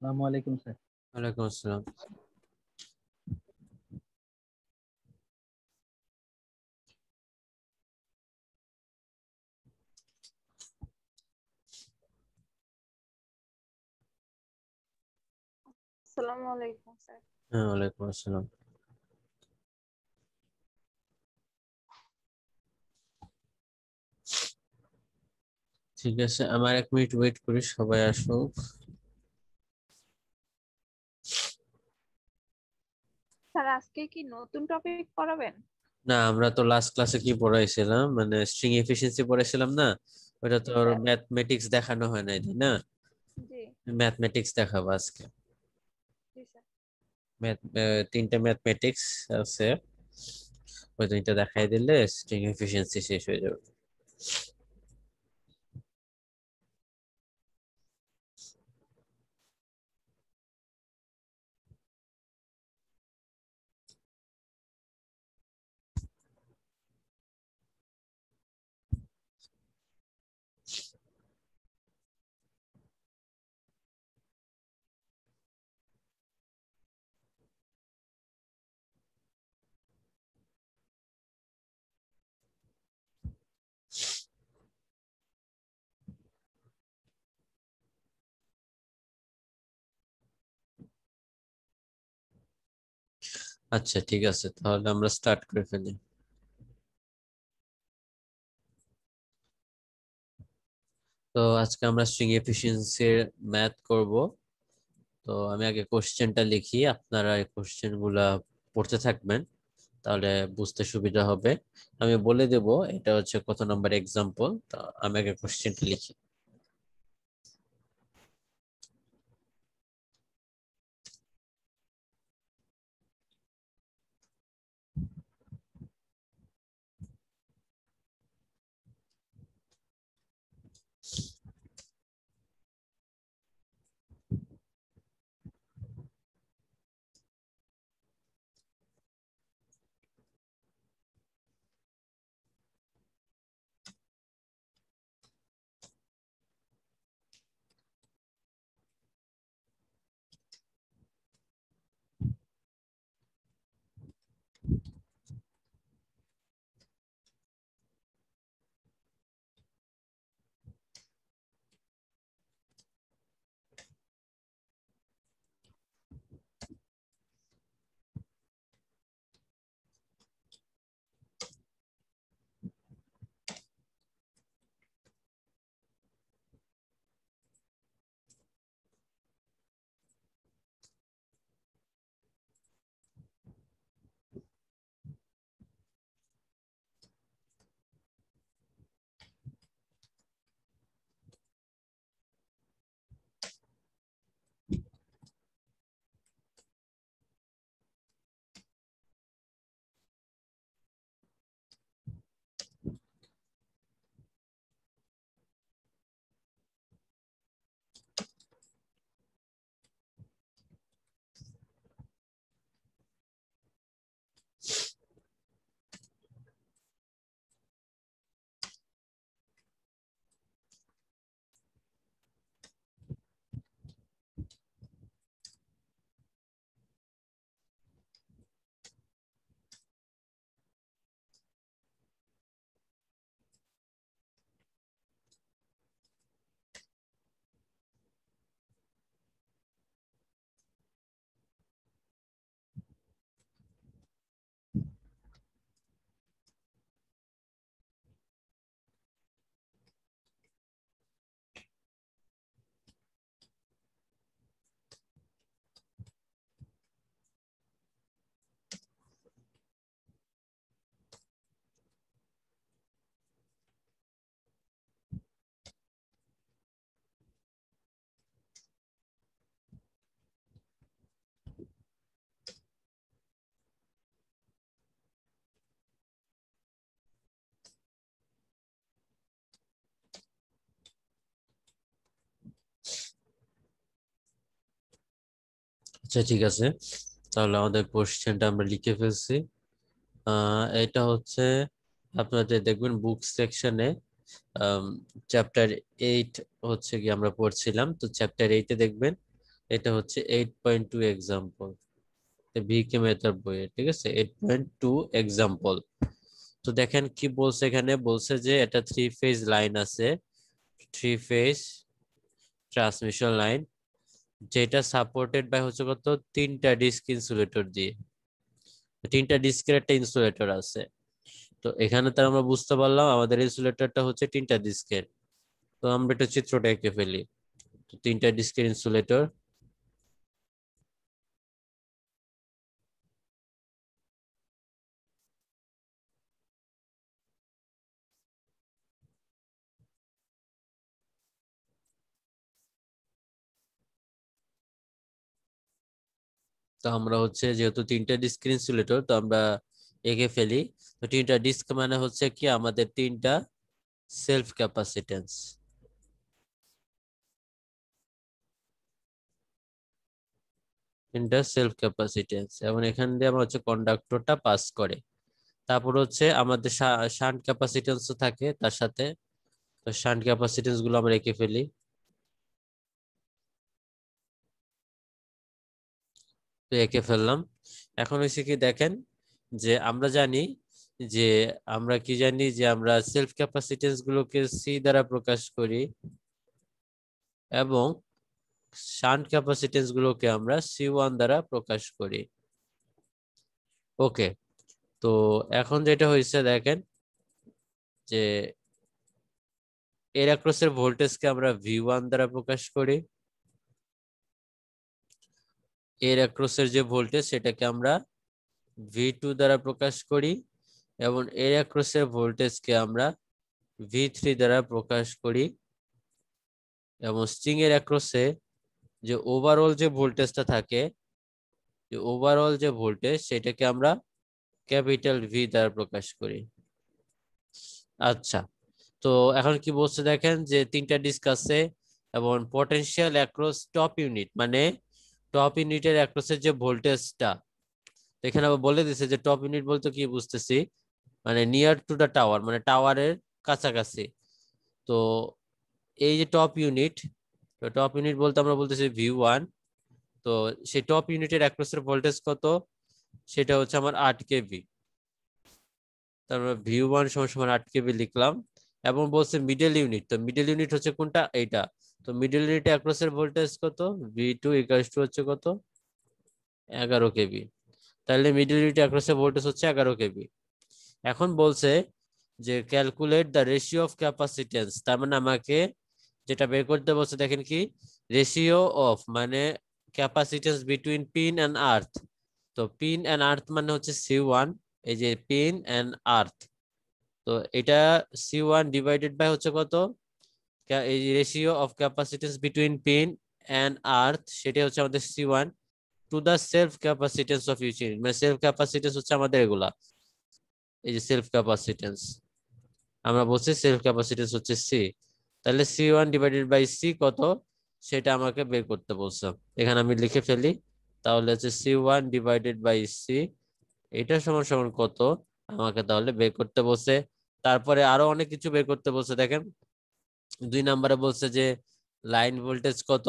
আসসালামু আলাইকুম স্যার। ওয়ালাইকুম আসসালাম। আসসালামু আলাইকুম স্যার। হ্যাঁ, ওয়ালাইকুম আসসালাম। ঠিক আছে, আমার 1 মিনিট ওয়েট করি, সবাই আসুক। স্যার আজকে কি নতুন টপিক পড়াবেন? না, আমরা তো লাস্ট ক্লাসে কি পড়াইছিলাম, মানে স্ট্রিং এফিসিয়েন্সি পড়াইছিলাম না? ওটা তো জি স্যার। ম্যাথমেটিক্স দেখানো হয় নাই, তাই না? জি। ম্যাথমেটিক্স দেখাবো আজকে। জি স্যার। ম্যাথ 3টা ম্যাথমেটিক্স আছে, ওই 3টা দেখাই দিলে স্ট্রিং এফিসিয়েন্সি শেষ হয়ে যাবে। আচ্ছা, ঠিক আছে, তাহলে আমরা স্টার্ট করে ফেলি। তো আজকে আমরা স্ট্রিং এফিসিয়েন্সির ম্যাথ করব। তো আমি আগে কোশ্চেনটা লিখি, আপনারা এই কোশ্চেন গুলা পড়তে থাকবেন, তাহলে বুঝতে সুবিধা হবে। আমি বলে দেব এটা হচ্ছে কত নম্বর এক্সাম্পল। তো আমি আগে কোশ্চেনটা লিখি। আচ্ছা, ঠিক আছে, তাহলে আমাদের কোশ্চেনটা আমরা লিখে ফেলছি। এটা হচ্ছে আপনাদের দেখবেন বুক সেকশনে চ্যাপ্টার 8 হচ্ছে কি আমরা পড়ছিলাম, তো চ্যাপ্টার 8-এ দেখবেন এটা হচ্ছে 8.2 এক্সাম্পল, ভিকে মেথড বইয়ে, ঠিক আছে, 8.2 এক্সাম্পল। তো দেখেন কি বলছে, এখানে বলছে যে এটা 3 ফেজ লাইন আছে, 3 ফেজ ট্রান্সমিশন লাইন, যেটা সাপোর্টেড বাই হচ্ছে কত 3টা ডিস্ক ইনসুলেটর দিয়ে, 3টা ডিস্কের একটা ইনসুলেটর আছে। তো এখানে তার আমরা বুঝতে পারলাম আমাদের ইনসুলেটরটা হচ্ছে 3টা ডিস্কের। তো আমরা একটা চিত্রটা এঁকে ফেলি। তো 3টা ডিস্কের ইনসুলেটর, তো আমরা হচ্ছে যেহেতু 3টা ডিস্ক ইনসুলেটর, তো আমরা এঁকে ফেলি। তো 3টা ডিস্ক মানে হচ্ছে কি আমাদের 3টা সেলফ ক্যাপাসিটেন্স, 3টা সেলফ ক্যাপাসিটেন্স, এবং এখান দিয়ে আমরা হচ্ছে কন্ডাক্টরটা পাস করে। তারপর হচ্ছে আমাদের শান্ট ক্যাপাসিটেন্স থাকে তার সাথে। তো শান্ট ক্যাপাসিটেন্স গুলো আমরা এঁকে ফেলি। তো এঁকে ফেললাম। এখন হচ্ছে কি দেখেন, যে আমরা জানি যে আমরা কি জানি যে আমরা সেলফ ক্যাপাসিটেন্স গুলোকে সি দ্বারা প্রকাশ করি, এবং শান্ট ক্যাপাসিটেন্স গুলোকে আমরা C1 দ্বারা প্রকাশ করি। ওকে, তো এখন যেটা হয়েছে দেখেন, যে এর অ্যাক্রসের ভোল্টেজকে আমরা V1 দ্বারা প্রকাশ করি, এর অ্যাক্রসের যে ভোল্টেজ সেটাকে আমরা V2 দ্বারা প্রকাশ করি, এবং এর অ্যাক্রসের ভোল্টেজকে আমরা V3 দ্বারা প্রকাশ করি, এবং স্ট্রিং এর অ্যাক্রসে যে ওভারঅল যে ভোল্টেজটা থাকে, যে ওভারঅল যে ভোল্টেজ সেটাকে আমরা ক্যাপিটাল ভি দ্বারা প্রকাশ করি। আচ্ছা, তো এখন কি বলছে দেখেন, যে 3টা ডিস্ক আছে, এবং পটেনশিয়াল অ্যাক্রস টপ ইউনিট, মানে টপ ইউনিটের অ্যাক্রসের যে ভোল্টেজটা, এখানে আবার বলে দিছে যে টপ ইউনিট বলতে কি বুঝতেছি, মানে নিয়ার টু দা টাওয়ার, মানে টাওয়ারের কাছাকাছি। তো এই যে টপ ইউনিট, তো টপ ইউনিট বলতে আমরা বলতেছি V1। তো সেই টপ ইউনিটের অ্যাক্রসের ভোল্টেজ কত, সেটা হচ্ছে আমার 8 কেভি। তারপর V1 সমান সমান 8 কেভি লিখলাম। এবং বলছে মিডল ইউনিট, তো মিডল ইউনিট হচ্ছে কোনটা, এইটা। তো মিডল ইউনিটে অ্যাক্রসের ভোল্টেজ কত, V2 ইকুয়ালস টু হচ্ছে কত, 11 কেভি। তাহলে মিডল ইউনিটে অ্যাক্রসের ভোল্টেজ হচ্ছে 11 কেভি। এখন বলছে যে calculate the ratio of capacitance, তার মানে আমাকে যেটা বের করতে বলছে দেখেন কি, রেশিও অফ মানে capacitance between pin and earth. তো পিন এন্ড আর্থ মানে হচ্ছে C1, এই যে পিন এন্ড আর্থ। তো এটা C1 ডিভাইডেড বাই হচ্ছে কত, এই ratio of capacitance between pin and earth, সেটা হচ্ছে আমাদের C1 to the self capacitance of each unit, মানে সেলফ ক্যাপাসিটেন্স হচ্ছে আমাদের এগুলা, এই যে সেলফ ক্যাপাসিটেন্স, আমরা বলছি সেলফ ক্যাপাসিটেন্স হচ্ছে সি। তাহলে C1 ডিভাইডেড বাই সি কত, সেটা আমাকে বের করতে বলছে। এখানে আমি লিখে ফেলি, তাহলে হচ্ছে C1 ডিভাইডেড বাই সি, এটা সমান সমান কত আমাকে তাহলে বের করতে বলছে। তারপরে আরো অনেক কিছু বের করতে বলছে দেখেন, 2 নম্বরে বলছে যে লাইন ভোল্টেজ কত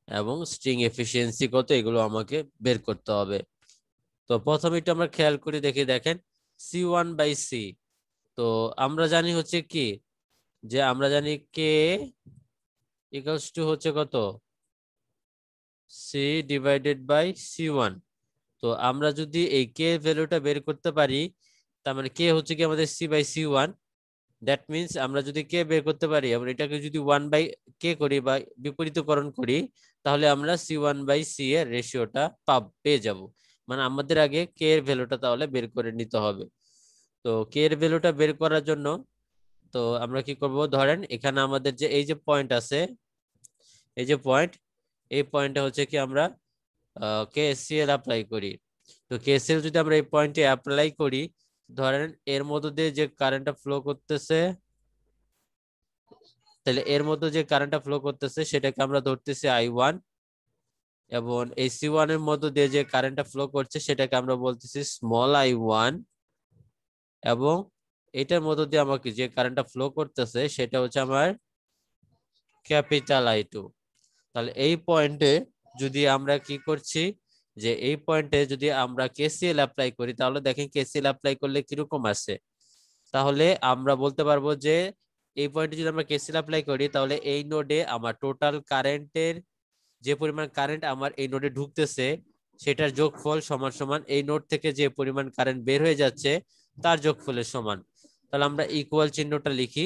এবং স্ট্রিং এফিসিয়েন্সি কত, এগুলো আমাকে বের করতে হবে। তো প্রথমে একটু আমরা খেয়াল করে দেখি, দেখেন C1 বাই সি, তো আমরা জানি হচ্ছে কি, যে আমরা জানি কে ইকুয়ালস টু হচ্ছে কত, সি ডিভাইডেড বাই C1। তো আমরা যদি এই কে ভ্যালুটা বের করতে পারি, তার মানে কে হচ্ছে কি আমাদের C/C1, দ্যাট মিনস আমরা যদি কে বের করতে পারি এবং এটাকে যদি 1/কে করি বা বিপরীতকরণ করি, তাহলে আমরা C1/C এর রেশিওটা পেয়ে যাব। মানে আমাদের আগে কে এর ভ্যালুটা তাহলে বের করে নিতে হবে। তো কে এর ভ্যালুটা বের করার জন্য, তো আমরা কি করব, ধরেন এখানে আমাদের যে এই যে পয়েন্ট আছে, এই যে পয়েন্ট, এই পয়েন্টটা হচ্ছে কি আমরা KCL অ্যাপ্লাই করি। তো KCL যদি আমরা এই পয়েন্টে অ্যাপ্লাই করি, ধরেন এর মধ্যে দিয়ে যে কারেন্টটা ফ্লো করতেছে, তাহলে এর মধ্যে যে কারেন্টটা ফ্লো করতেছে সেটাকে আমরা ধরতেছি I1, এবং এই C1 এর মধ্যে দিয়ে যে কারেন্টটা ফ্লো করছে সেটাকে আমরা বলতেছি স্মল I1, এবং এটার মধ্যে দিয়ে আমাকে যে কারেন্টটা ফ্লো করতেছে সেটা হচ্ছে আমার ক্যাপিটাল I2। তাহলে এই পয়েন্টে যদি আমরা কি করছি যে এই পয়েন্টে যদি আমরা কেসিএল অ্যাপ্লাই করি, তাহলে দেখেন কেসিএল অ্যাপ্লাই করলে কিরকম আসে। তাহলে আমরা বলতে পারবো যে এই পয়েন্টে যদি আমরা কেসিএল অ্যাপ্লাই করি, তাহলে এই নোডে আমার টোটাল কারেন্টের যে পরিমাণ কারেন্ট আমার এই নোডে ঢুকতেছে সেটার যোগফল সমান সমান এই নোড থেকে যে পরিমাণ কারেন্ট বের হয়ে যাচ্ছে তার যোগফলের সমান। তাহলে আমরা ইকুয়াল চিহ্নটা লিখি,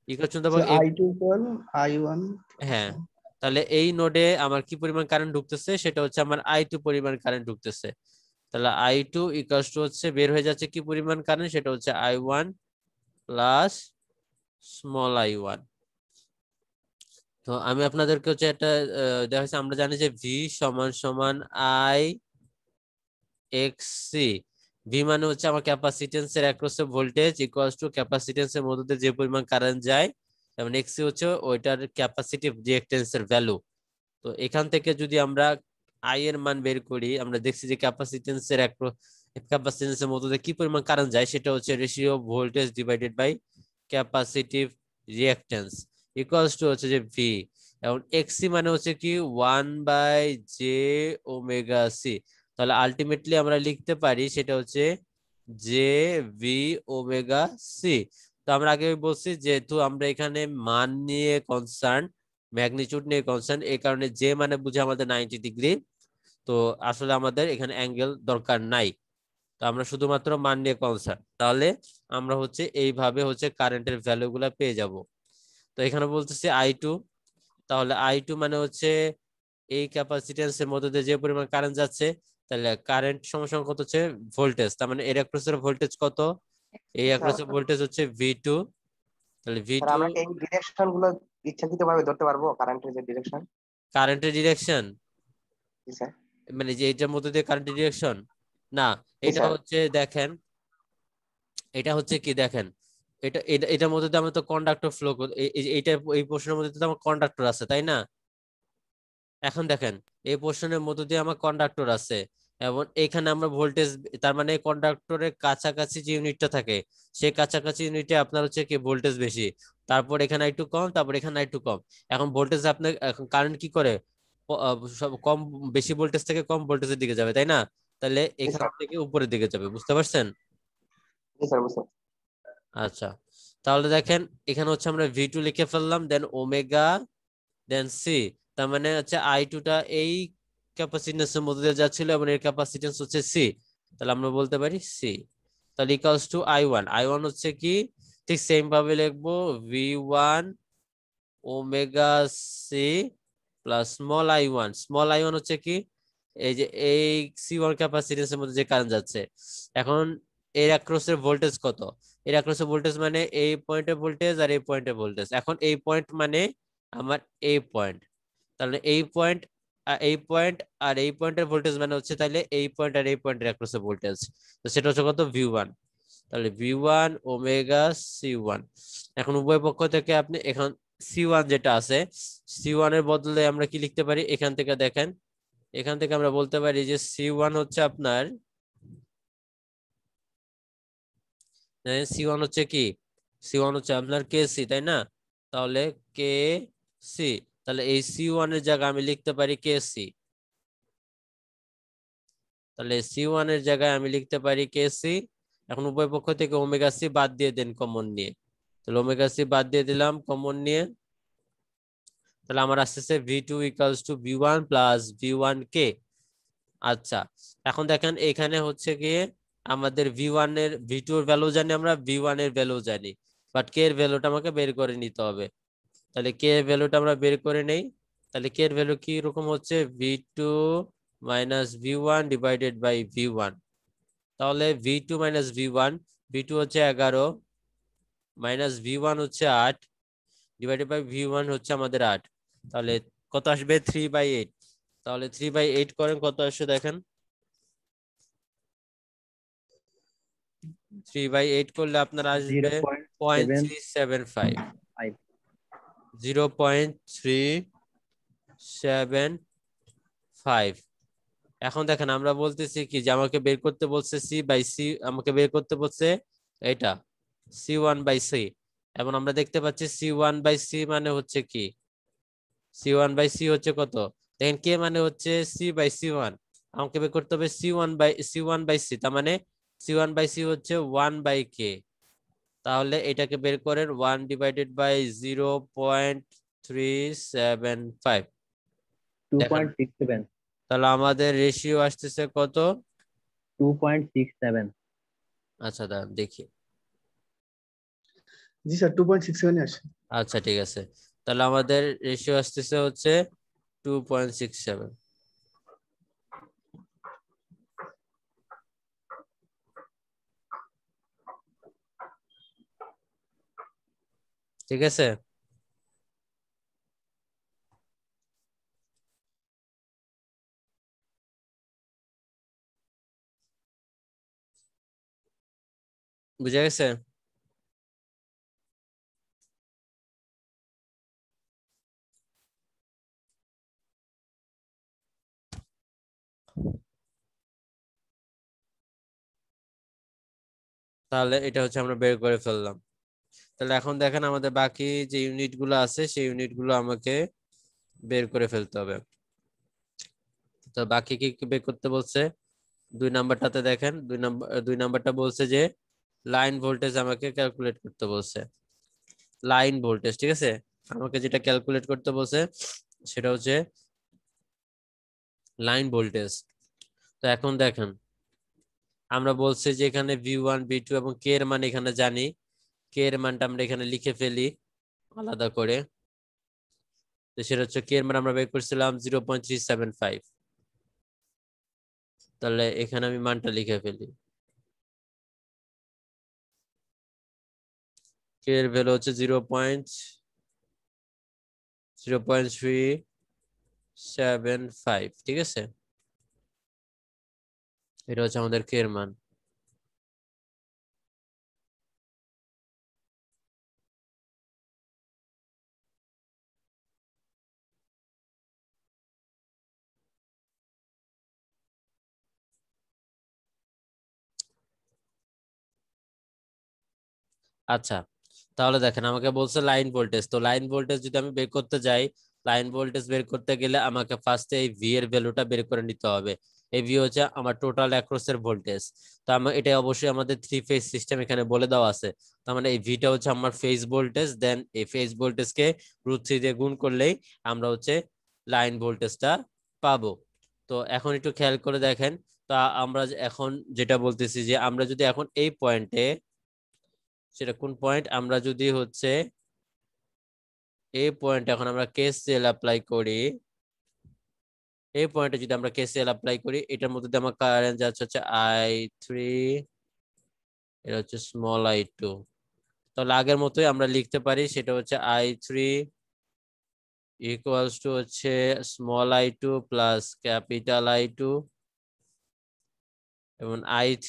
ইকুয়াল চিহ্ন দেবো। I2 equal I1 হ্যাঁ, তাহলে এই নোডে আমার কি পরিমাণ কারেন্ট ঢুকতেছে, সেটা হচ্ছে আমার I2 পরিমাণ কারেন্ট ঢুকতেছে। তাহলে I2 ইকুয়ালস টু হচ্ছে বের হয়ে যাচ্ছে কি পরিমাণ কারেন্ট, সেটা হচ্ছে I1 প্লাস স্মল I1। তো আমি আপনাদেরকে হচ্ছে একটা দেখা যাচ্ছে, আমরা জানি যে ভি সমান সমান আই এক্স সি। ভি মানে হচ্ছে আমার ক্যাপাসিটেন্সের অ্যাক্রসে ভোল্টেজ ইকুয়ালস টু ক্যাপাসিটেন্সের মধ্যে দিয়ে যে পরিমাণ কারেন্ট যায়, যেমন এক্সি হচ্ছে ওইটার ক্যাপাসিটিভ রিঅ্যাকট্যান্সের ভ্যালু। তো এখান থেকে যদি আমরা আই এর মান বের করি, আমরা দেখছি যে ক্যাপাসিটেন্সের মধ্যে দিয়ে কি পরিমাণ কারেন্ট যায়, সেটা হচ্ছে ratio voltage divided by capacitive reactance equals to হচ্ছে যে ভি। এখন এক্সি মানে হচ্ছে কি 1/j⍵c। তাহলে আলটিমেটলি আমরা লিখতে পারি সেটা হচ্ছে jV⍵c। তো আমরা আগে বলছি যেহেতু আমরা এখানে মান নিয়ে কনসার্ন, ম্যাগনিটিউড নিয়ে কনসার্ন, এই কারণে যে মানে বুঝে আমাদের 90 ডিগ্রি। তো আসলে আমাদের এখানে অ্যাঙ্গেল দরকার নাই, তো আমরা শুধুমাত্র মান নিয়ে কনসার্ন। তাহলে আমরা হচ্ছে এইভাবে হচ্ছে কারেন্টের ভ্যালু গুলা পেয়ে যাব। তো এখানে বলতেছি I2, তাহলে I2 মানে হচ্ছে এই ক্যাপাসিটেন্সের মধ্যে দিয়ে যে পরিমাণ কারেন্ট যাচ্ছে, তাহলে কারেন্ট সমান কত হচ্ছে ভোল্টেজ, তার মানে এর অ্যাক্রসের ভোল্টেজ কত, এই অ্যাক্রসের ভোল্টেজ হচ্ছে V2। তাহলে স্যার V2 আমরা কি এই ডিরেকশন গুলো ইচ্ছাকৃতভাবে ধরতে পারবো, কারেন্টের যে ডিরেকশন? কারেন্টের ডিরেকশন, জি স্যার। মানে যে এটার মধ্যে দিয়ে কারেন্টের ডিরেকশন না, জি এটা স্যার। হচ্ছে দেখেন, এটা হচ্ছে কি দেখেন, এটার মধ্যে দিয়ে আমরা তো কন্ডাক্টর ফ্লো, এইটা এই পোর্শনের মধ্যে তো আমার কন্ডাক্টর আছে তাই না। এখন দেখেন এই পোর্শনের মধ্য দিয়ে আমার কন্ডাক্টর আছে এবং এখানে আমরা ভোল্টেজ, তার মানে কন্ডাক্টরের কাছাকাছি যে ইউনিটটা থাকে সেই কাছাকাছি ইউনিটে আপনার হচ্ছে কি ভোল্টেজ বেশি, তারপর এখানে একটু কম, তারপর এখানে একটু কম। এখন ভোল্টেজ আপনার, এখন কারেন্ট কি করে সব কম, বেশি ভোল্টেজ থেকে কম ভোল্টেজের দিকে যাবে তাই না, তাহলে জি এখান স্যার। থেকে উপরের দিকে যাবে, বুঝতে পারছেন? জি স্যার বুঝতে। আচ্ছা, তাহলে দেখেন এখানে হচ্ছে আমরা V2 লিখে ফেললাম, দেন ওমেগা, দেন সি। তার মানে হচ্ছে I2 টা এই ক্যাপাসিটেন্সের মধ্যে দিয়ে যাচ্ছিল এবং এর ক্যাপাসিটেন্স হচ্ছে সি, তাহলে আমরা বলতে পারি সি। তাহলে ইকুয়ালস টু I1 হচ্ছে কি, ঠিক সেম ভাবে লিখবো V1 omega C plus small I1 হচ্ছে কি, এই যে এই C1 ক্যাপাসিটেন্সের মধ্যে যে কারেন্ট যাচ্ছে। এখন এর অ্যাক্রসের ভোল্টেজ কত, এর অ্যাক্রসের ভোল্টেজ মানে এই পয়েন্টের ভোল্টেজ আর এই পয়েন্টের ভোল্টেজ। এখন এই পয়েন্ট মানে আমার এই পয়েন্ট, তাহলে এই পয়েন্ট এই পয়েন্ট আর এই পয়েন্টের ভোল্টেজ মানে হচ্ছে তাহলে এই পয়েন্ট আর এই পয়েন্টের অ্যাক্রসের ভোল্টেজ। তো সেটা হচ্ছে কত V1, তাহলে V1 ওমেগা C1। এখন উভয় পক্ষ থেকে আপনি এখন C1 যেটা আছে, C1 এর বদলে আমরা কি লিখতে পারি, এখান থেকে দেখেন, এখান থেকে আমরা বলতে পারি যে C1 হচ্ছে আপনার, C1 হচ্ছে কি, C1 হচ্ছে আপনার KC তাই না, তাহলে KC, তাহলে এই C1 এর জায়গায় আমি লিখতে পারি KC, তাহলে C1 এর জায়গায় আমি লিখতে পারি KC। এখন উভয় পক্ষ থেকে ওমেগা সি বাদ দিয়ে দেন কমন নিয়ে, তাহলে ওমেগা সি বাদ দিয়ে দিলাম কমন নিয়ে, তাহলে আমার আসতেছে V2 equals to V1 plus V1K। আচ্ছা, এখন দেখেন এখানে হচ্ছে গিয়ে আমাদের V1 এর, V2 এর ভ্যালু জানি আমরা, V1 এর ভ্যালু জানি, বাট K এর ভ্যালুটা আমাকে বের করে নিতে হবে। তাহলে K এর ভ্যালুটা আমরা বের করে নেই, তাহলে K এর ভ্যালু কি রকম হচ্ছে V2 minus V1 divided by V1। তাহলে V2 মাইনাস V1, V2 হচ্ছে 11 মাইনাস V1 হচ্ছে 8 ডিভাইডেড বাই V1 হচ্ছে আমাদের 8, তাহলে কত আসবে 3/8। তাহলে 3/8 করেন কত আসবে দেখেন, 3/8 করলে আপনার আসবে 0.375, 0.7 0.375। এখন দেখেন আমরা বলতেছি কি যে আমাকে বের করতে বলছে C/C, আমাকে বের করতে বলছে এটা C1/C, এবং আমরা দেখতে পাচ্ছি C1/C মানে হচ্ছে কি, C1/C হচ্ছে কত দেখেন কে মানে হচ্ছে c/c1, আমাকে বের করতে হবে c1/c, তার মানে c1/c হচ্ছে 1/k। তাহলে এটাকে বের করেন 1/0.375। দেখেন 2.67। তাহলে আমাদের রেশিও আসতেছে কত? 2.67। আচ্ছা দাঁড়ান দেখি। জি স্যার 2.67 আসে। আচ্ছা ঠিক আছে, তাহলে আমাদের রেশিও আসতেছে হচ্ছে 2.67। ঠিক আছে। বুঝা গেছে? তাহলে এটা হচ্ছে আমরা বের করে ফেললাম। তাহলে এখন দেখেন আমাদের বাকি যে ইউনিট গুলো আছে সেই ইউনিট গুলো আমাকে বের করে ফেলতে হবে। তো বাকি কি কি বের করতে বলছে? 2 নাম্বারটাতে দেখেন, 2 নাম্বারটা বলছে যে লাইন ভোল্টেজ আমাকে ক্যালকুলেট করতে বলছে। লাইন ভোল্টেজ, ঠিক আছে, আমাকে যেটা ক্যালকুলেট করতে বলছে সেটা হচ্ছে লাইন ভোল্টেজ। তো এখন দেখেন আমরা বলছি যে এখানে V1 V2 এবং কে এর মান এখানে জানি, কে এর মানটা আমরা এখানে লিখে ফেলি আলাদা করে। তো সেটা হচ্ছে কে এর মান আমরা বের করছিলাম 0.375। তাহলে এখানে আমি মানটা লিখে ফেলি। কে এর ভ্যালু হচ্ছে 0.375, ঠিক আছে। এটা হচ্ছে আমাদের কে এর মান। আচ্ছা তাহলে দেখেন আমাকে বলছে লাইন ভোল্টেজ, তো লাইন ভোল্টেজ যদি আমি বের করতে যাই, লাইন ভোল্টেজ বের করতে গেলে আমাকে ফার্স্টে এই ভি এর ভ্যালুটা বের করে নিতে হবে। এই ভি হচ্ছে আমার টোটাল অ্যাক্রস এর ভোল্টেজ। তো আমার এটা অবশ্যই আমাদের 3 ফেজ সিস্টেম এখানে বলে দেওয়া আছে। তার মানে এই ভিটা হচ্ছে আমার ফেজ ভোল্টেজ, দেন এই ফেজ ভোল্টেজকে √3 দিয়ে গুণ করলেই আমরা হচ্ছে লাইন ভোল্টেজটা পাবো। তো এখন একটু খেয়াল করে দেখেন, তা আমরা এখন যেটা বলতেছি যে আমরা যদি এখন এই পয়েন্টে, সেটা কোন পয়েন্ট, আমরা যদি হচ্ছে এই পয়েন্টে এখন আমরা কেসিএল অ্যাপ্লাই করি, এই পয়েন্টে যদি আমরা কেসিএল অ্যাপ্লাই করি, এটার মধ্যে দিয়ে আমার কারেন্ট যাচ্ছে হচ্ছে I3, এটা হচ্ছে স্মল I2। তাহলে আগের মতোই আমরা লিখতে পারি, সেটা হচ্ছে I3 ইকুয়ালস টু হচ্ছে small I2 plus capital I2, এবং I3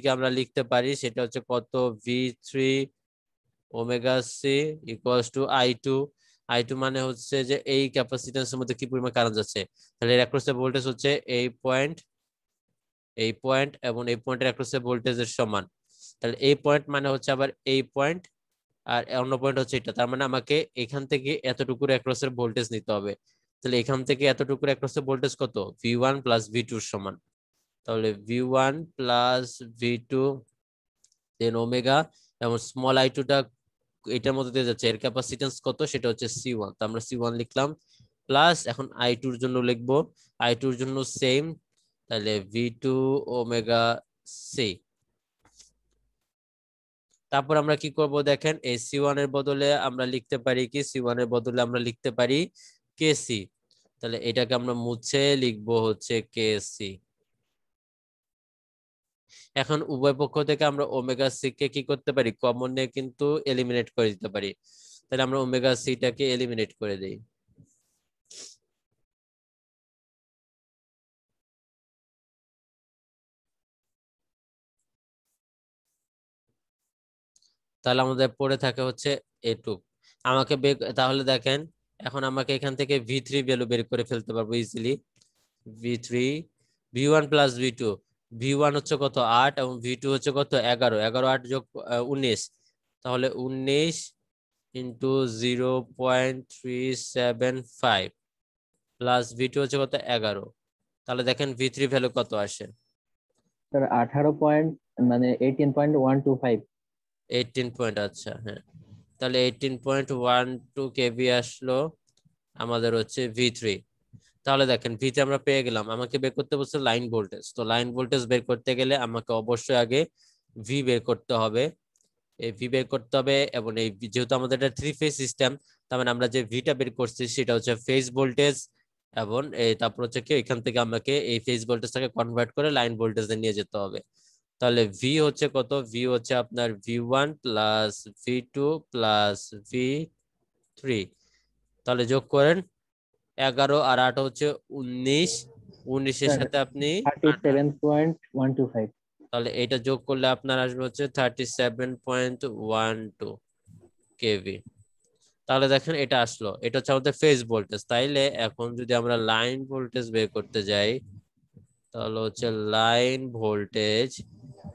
কে আমরা লিখতে পারি সেটা হচ্ছে কত, V3 omega C equals two I2 মানে হচ্ছে যে এই ক্যাপাসিট্যান্সের মধ্যে কি পরিমাণ কারেন্ট যাচ্ছে। তাহলে এর অ্যাক্রসের ভোল্টেজ হচ্ছে এই পয়েন্ট এবং এই পয়েন্টের অ্যাক্রসের ভোল্টেজের সমান। তাহলে এই পয়েন্ট মানে হচ্ছে আবার এই পয়েন্ট, আর অন্য পয়েন্ট হচ্ছে এটা। তার মানে আমাকে এখান থেকে এতটুকুর অ্যাক্রসের ভোল্টেজ নিতে হবে। তাহলে এখান থেকে এতটুকুর অ্যাক্রসের ভোল্টেজ কত, V1 প্লাস V2 এর সমান। তাহলে V1 প্লাস V2 দেন ওমেগা, এবং স্মল I2 টা এটার মধ্যে দিয়ে যাচ্ছে, এর ক্যাপাসিট্যান্স কত, সেটা হচ্ছে C1। তো আমরা C1 লিখলাম, প্লাস এখন I2 এর জন্য লিখবো, I2 এর জন্য সেম, তাহলে V2 ওমেগা সি। তারপর আমরা কি করব দেখেন, এই C1 এর বদলে আমরা লিখতে পারি কি, C1 এর বদলে আমরা লিখতে পারি KC। তাহলে এটাকে আমরা মুছে লিখবো হচ্ছে KC। এখন উভয় পক্ষ থেকে আমরা ওমেগা সি কে কি করতে পারি, কমন নিয়ে কিন্তু এলিমিনেট করে দিতে পারি। তাহলে আমরা ওমেগা সিটাকে এলিমিনেট করে দেই। তাহলে আমাদের পড়ে থাকে হচ্ছে এটুক। আমাকে তাহলে দেখেন এখন আমাকে এখান থেকে V3 ভ্যালু বের করে ফেলতে পারবো easily. V3 V1 plus V2, V1 হচ্ছে কত 8 এবং V2 হচ্ছে কত 11, 11 8 যোগ 19, তাহলে 19 ইন্টু 0.375 প্লাস V2 হচ্ছে কত 11। তাহলে দেখেন V3 ভ্যালু কত আসে? স্যার 18 পয়েন্ট মানে 18.125। 18 পয়েন্ট, আচ্ছা হ্যাঁ। তাহলে 18.12 কেভি আসলো আমাদের হচ্ছে V3। তাহলে দেখেন V3 আমরা পেয়ে গেলাম। আমাকে বের করতে বলছে লাইন ভোল্টেজ। তো লাইন ভোল্টেজ বের করতে গেলে আমাকে অবশ্যই আগে V বের করতে হবে। এই V বের করতে হবে, এবং এই যেহেতু আমাদের এটা 3 ফেজ সিস্টেম, তার মানে আমরা যে ভিটা বের করছি সেটা হচ্ছে ফেজ ভোল্টেজ, এবং তারপর হচ্ছে কি এখান থেকে আমাকে এই ফেজ ভোল্টেজটাকে কনভার্ট করে লাইন ভোল্টেজে নিয়ে যেতে হবে। তাহলে V হচ্ছে কত? V হচ্ছে আপনার V1 plus V2 plus V3। তাহলে যোগ করেন, 11 আর 8 হচ্ছে 19। 19-এর স্যার সাথে আপনি 37.125। তাহলে এটা যোগ করলে আপনার আসবে হচ্ছে 37.12 কেভি। তাহলে দেখেন এটা আসলো, এটা হচ্ছে আমাদের ফেজ ভোল্টেজ। তাইলে এখন যদি আমরা লাইন ভোল্টেজ বের করতে যাই, তাহলে হচ্ছে লাইন ভোল্টেজ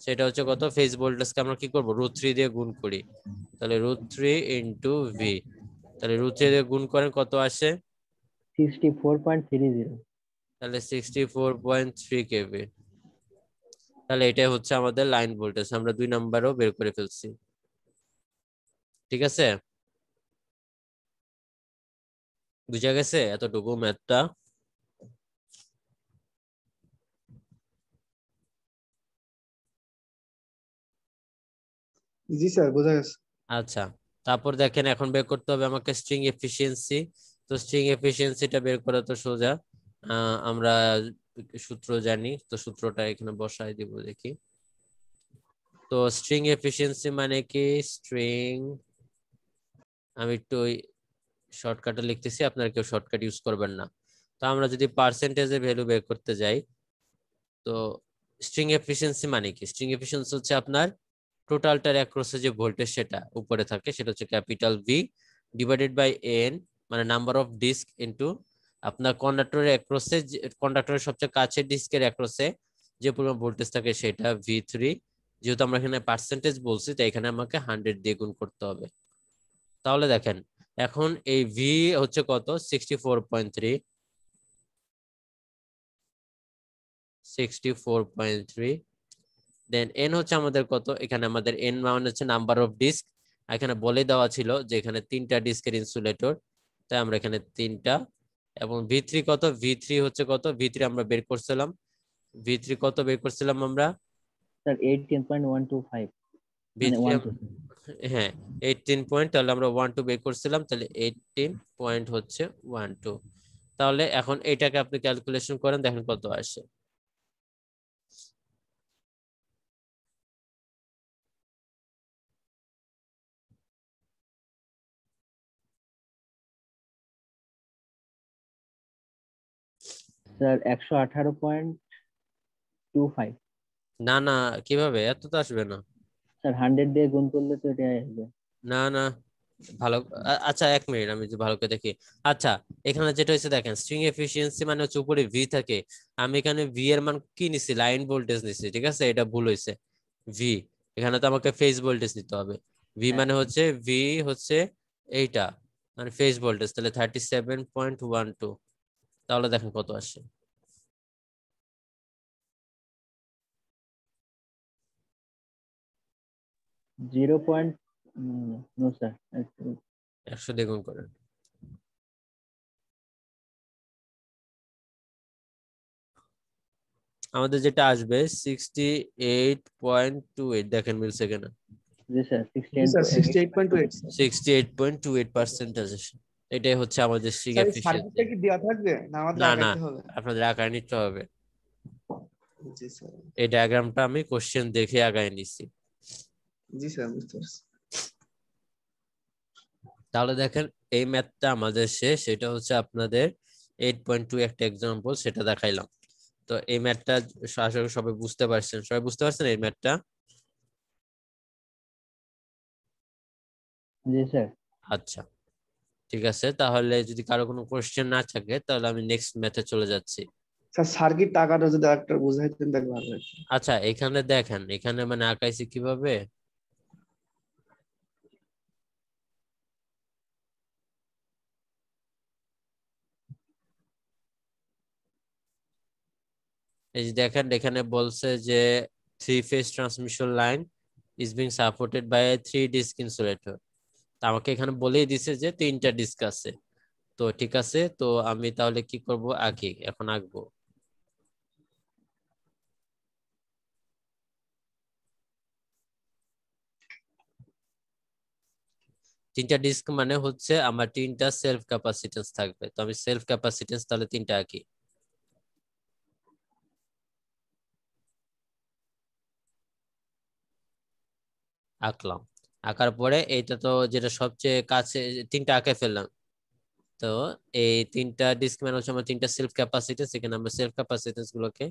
সেটা হচ্ছে কত? ফেজ ভোল্টেজকে আমরা কি করব? √3 দিয়ে গুণ করি। তাহলে √3 ইন্টু ভি। তাহলে √3 দিয়ে গুণ করেন, কত আসে? 64.30। তাহলে 64.3 কেভি। তাহলে এটাই হচ্ছে আমাদের লাইন ভোল্টেজ। আমরা 2 নাম্বারও বের করে ফেলছি। ঠিক আছে, বুঝা গেছে এতটুকু ম্যাথটা? জি স্যার, বোঝা গেছে। আচ্ছা, তারপর দেখেন এখন বের করতে হবে আমাকে স্ট্রিং এফিসিয়েন্সি। তো স্ট্রিং এফিসিয়েন্সিটা বের করা তো সোজা। আমরা সূত্র জানি, তো সূত্রটা এখানে বসাই দিব দেখি। তো স্ট্রিং এফিসিয়েন্সি মানে কি? স্ট্রিং, আমি একটু শর্টকাটে লিখতেছি, আপনারা কেউ শর্টকাট ইউজ করবেন না। তো আমরা যদি পার্সেন্টেজে ভ্যালু বের করতে যাই, তো স্ট্রিং এফিসিয়েন্সি মানে কি? স্ট্রিং এফিসিয়েন্সি হচ্ছে আপনার টোটালটার অ্যাক্রসে যে ভোল্টেজ সেটা উপরে থাকে, সেটা হচ্ছে capital V divided by N, মানে নাম্বার অফ ডিস্ক ইনটু আপনার কন্ডাক্টরের অ্যাক্রসে, কন্ডাক্টরের সবচেয়ে কাছের ডিস্কের অ্যাক্রসে যে পরিমাণ ভোল্টেজ থাকে সেটা V3। যেহেতু আমরা এখানে পার্সেন্টেজ বলছি, তাই এখানে আমাকে 100 দিয়ে গুণ করতে হবে। তাহলে দেখেন এখন এই ভি হচ্ছে কত? 64.3। 64.3। দেন এন হচ্ছে আমাদের কত? এখানে আমাদের এন মানে হচ্ছে নাম্বার অফ ডিস্ক। এখানে বলে দেওয়া ছিল যে এখানে 3টা ডিস্কের ইনসুলেটর, তাই আমরা এখানে 3টা। এবং V3 কত? V3 হচ্ছে কত? V3 আমরা বের করছিলাম। V3 কত বের করছিলাম আমরা? স্যার 18.125 মানে V3 12। হ্যাঁ 18 পয়েন্ট, তাহলে আমরা 12 বের করছিলাম, তাহলে 18 পয়েন্ট হচ্ছে 12। তাহলে এখন এটাকে আপনি ক্যালকুলেশন করেন, দেখেন কত আসে। স্যার 118.25। না না, কিভাবে? এত তো আসবে না। স্যার 100 দিয়ে গুণ করলে তো এটা আসবে। না না, ভালো, আচ্ছা 1 মিনিট আমি যে ভালো করে দেখি। আচ্ছা, এখানে যেটা হচ্ছে দেখেন, স্ট্রিং এফিসিয়েন্সি মানে হচ্ছে উপরে ভি থাকে। আমি এখানে ভি এর মান কি নিছি? লাইন ভোল্টেজ নিছি, ঠিক আছে, এটা ভুল হয়েছে। ভি, এখানে তো আমাকে ফেজ ভোল্টেজ নিতে হবে। ভি হ্যাঁ মানে হচ্ছে ভি হচ্ছে এইটা, মানে ফেজ ভোল্টেজ। তাহলে 37.12। তাহলে দেখেন কত আসে। 0 পয়েন্ট নো স্যার। 100 দ্বিগুণ করেন। আমাদের যেটা আসবে 68.28, দেখেন মিলছে কিনা? জি স্যার জি স্যার, 68. 68.28 স্যার। 68.28% আছে। এটাই হচ্ছে আমাদের স্ট্রিং স্যার, এই এফিসিয়েন্সি। সার্কিটটা কি দেওয়া থাকবে না আমাদের না না, আঁকাইতে হবে? আপনাদের আগায় নিতে হবে। জি স্যার। এই ডায়াগ্রামটা আমি কোশ্চেন দেখে আগায় নিছি। জি স্যার, বুঝতে পারছি। তাহলে দেখেন এই ম্যাথটা আমাদের শেষ। সেটা হচ্ছে আপনাদের 8.2 একটা এক্সাম্পল, সেটা দেখাইলাম। তো এই ম্যাথটা আশা করি সবাই বুঝতে পারছেন। সবাই বুঝতে পারছেন এই ম্যাথটা? জি স্যার। আচ্ছা, ঠিক আছে, তাহলে যদি কারো কোনো কোশ্চেন না থাকে তাহলে আমি নেক্সট ম্যাথে চলে যাচ্ছি। স্যার, সার্কিট টাকাটা যদি আরেকটা বুঝাইতেন তাহলে ভালো হতো। আচ্ছা, এখানে দেখেন, এখানে মানে আঁকাইছি কিভাবে। এই যে দেখেন এখানে বলছে যে 3-phase transmission line is being supported by 3 disc insulator. আমাকে এখানে বলেই দিছে যে 3টা ডিস্ক আছে। তো ঠিক আছে, তো আমি তাহলে কি করব, আঁকি, এখন আঁকবো। তিনটা ডিস্ক মানে হচ্ছে আমার 3টা সেলফ ক্যাপাসিটেন্স থাকবে। তো আমি সেলফ ক্যাপাসিটেন্স তাহলে 3টা আঁকি। আঁকলাম। আঁকার পরে এইটা তো যেটা সবচেয়ে কাছে, 3টা আঁকে ফেললাম। তো এই 3টা ডিস্ক মানে হচ্ছে আমার 3টা সেলফ ক্যাপাসিটেন্স। এখানে আমরা সেলফ ক্যাপাসিটেন্স গুলোকে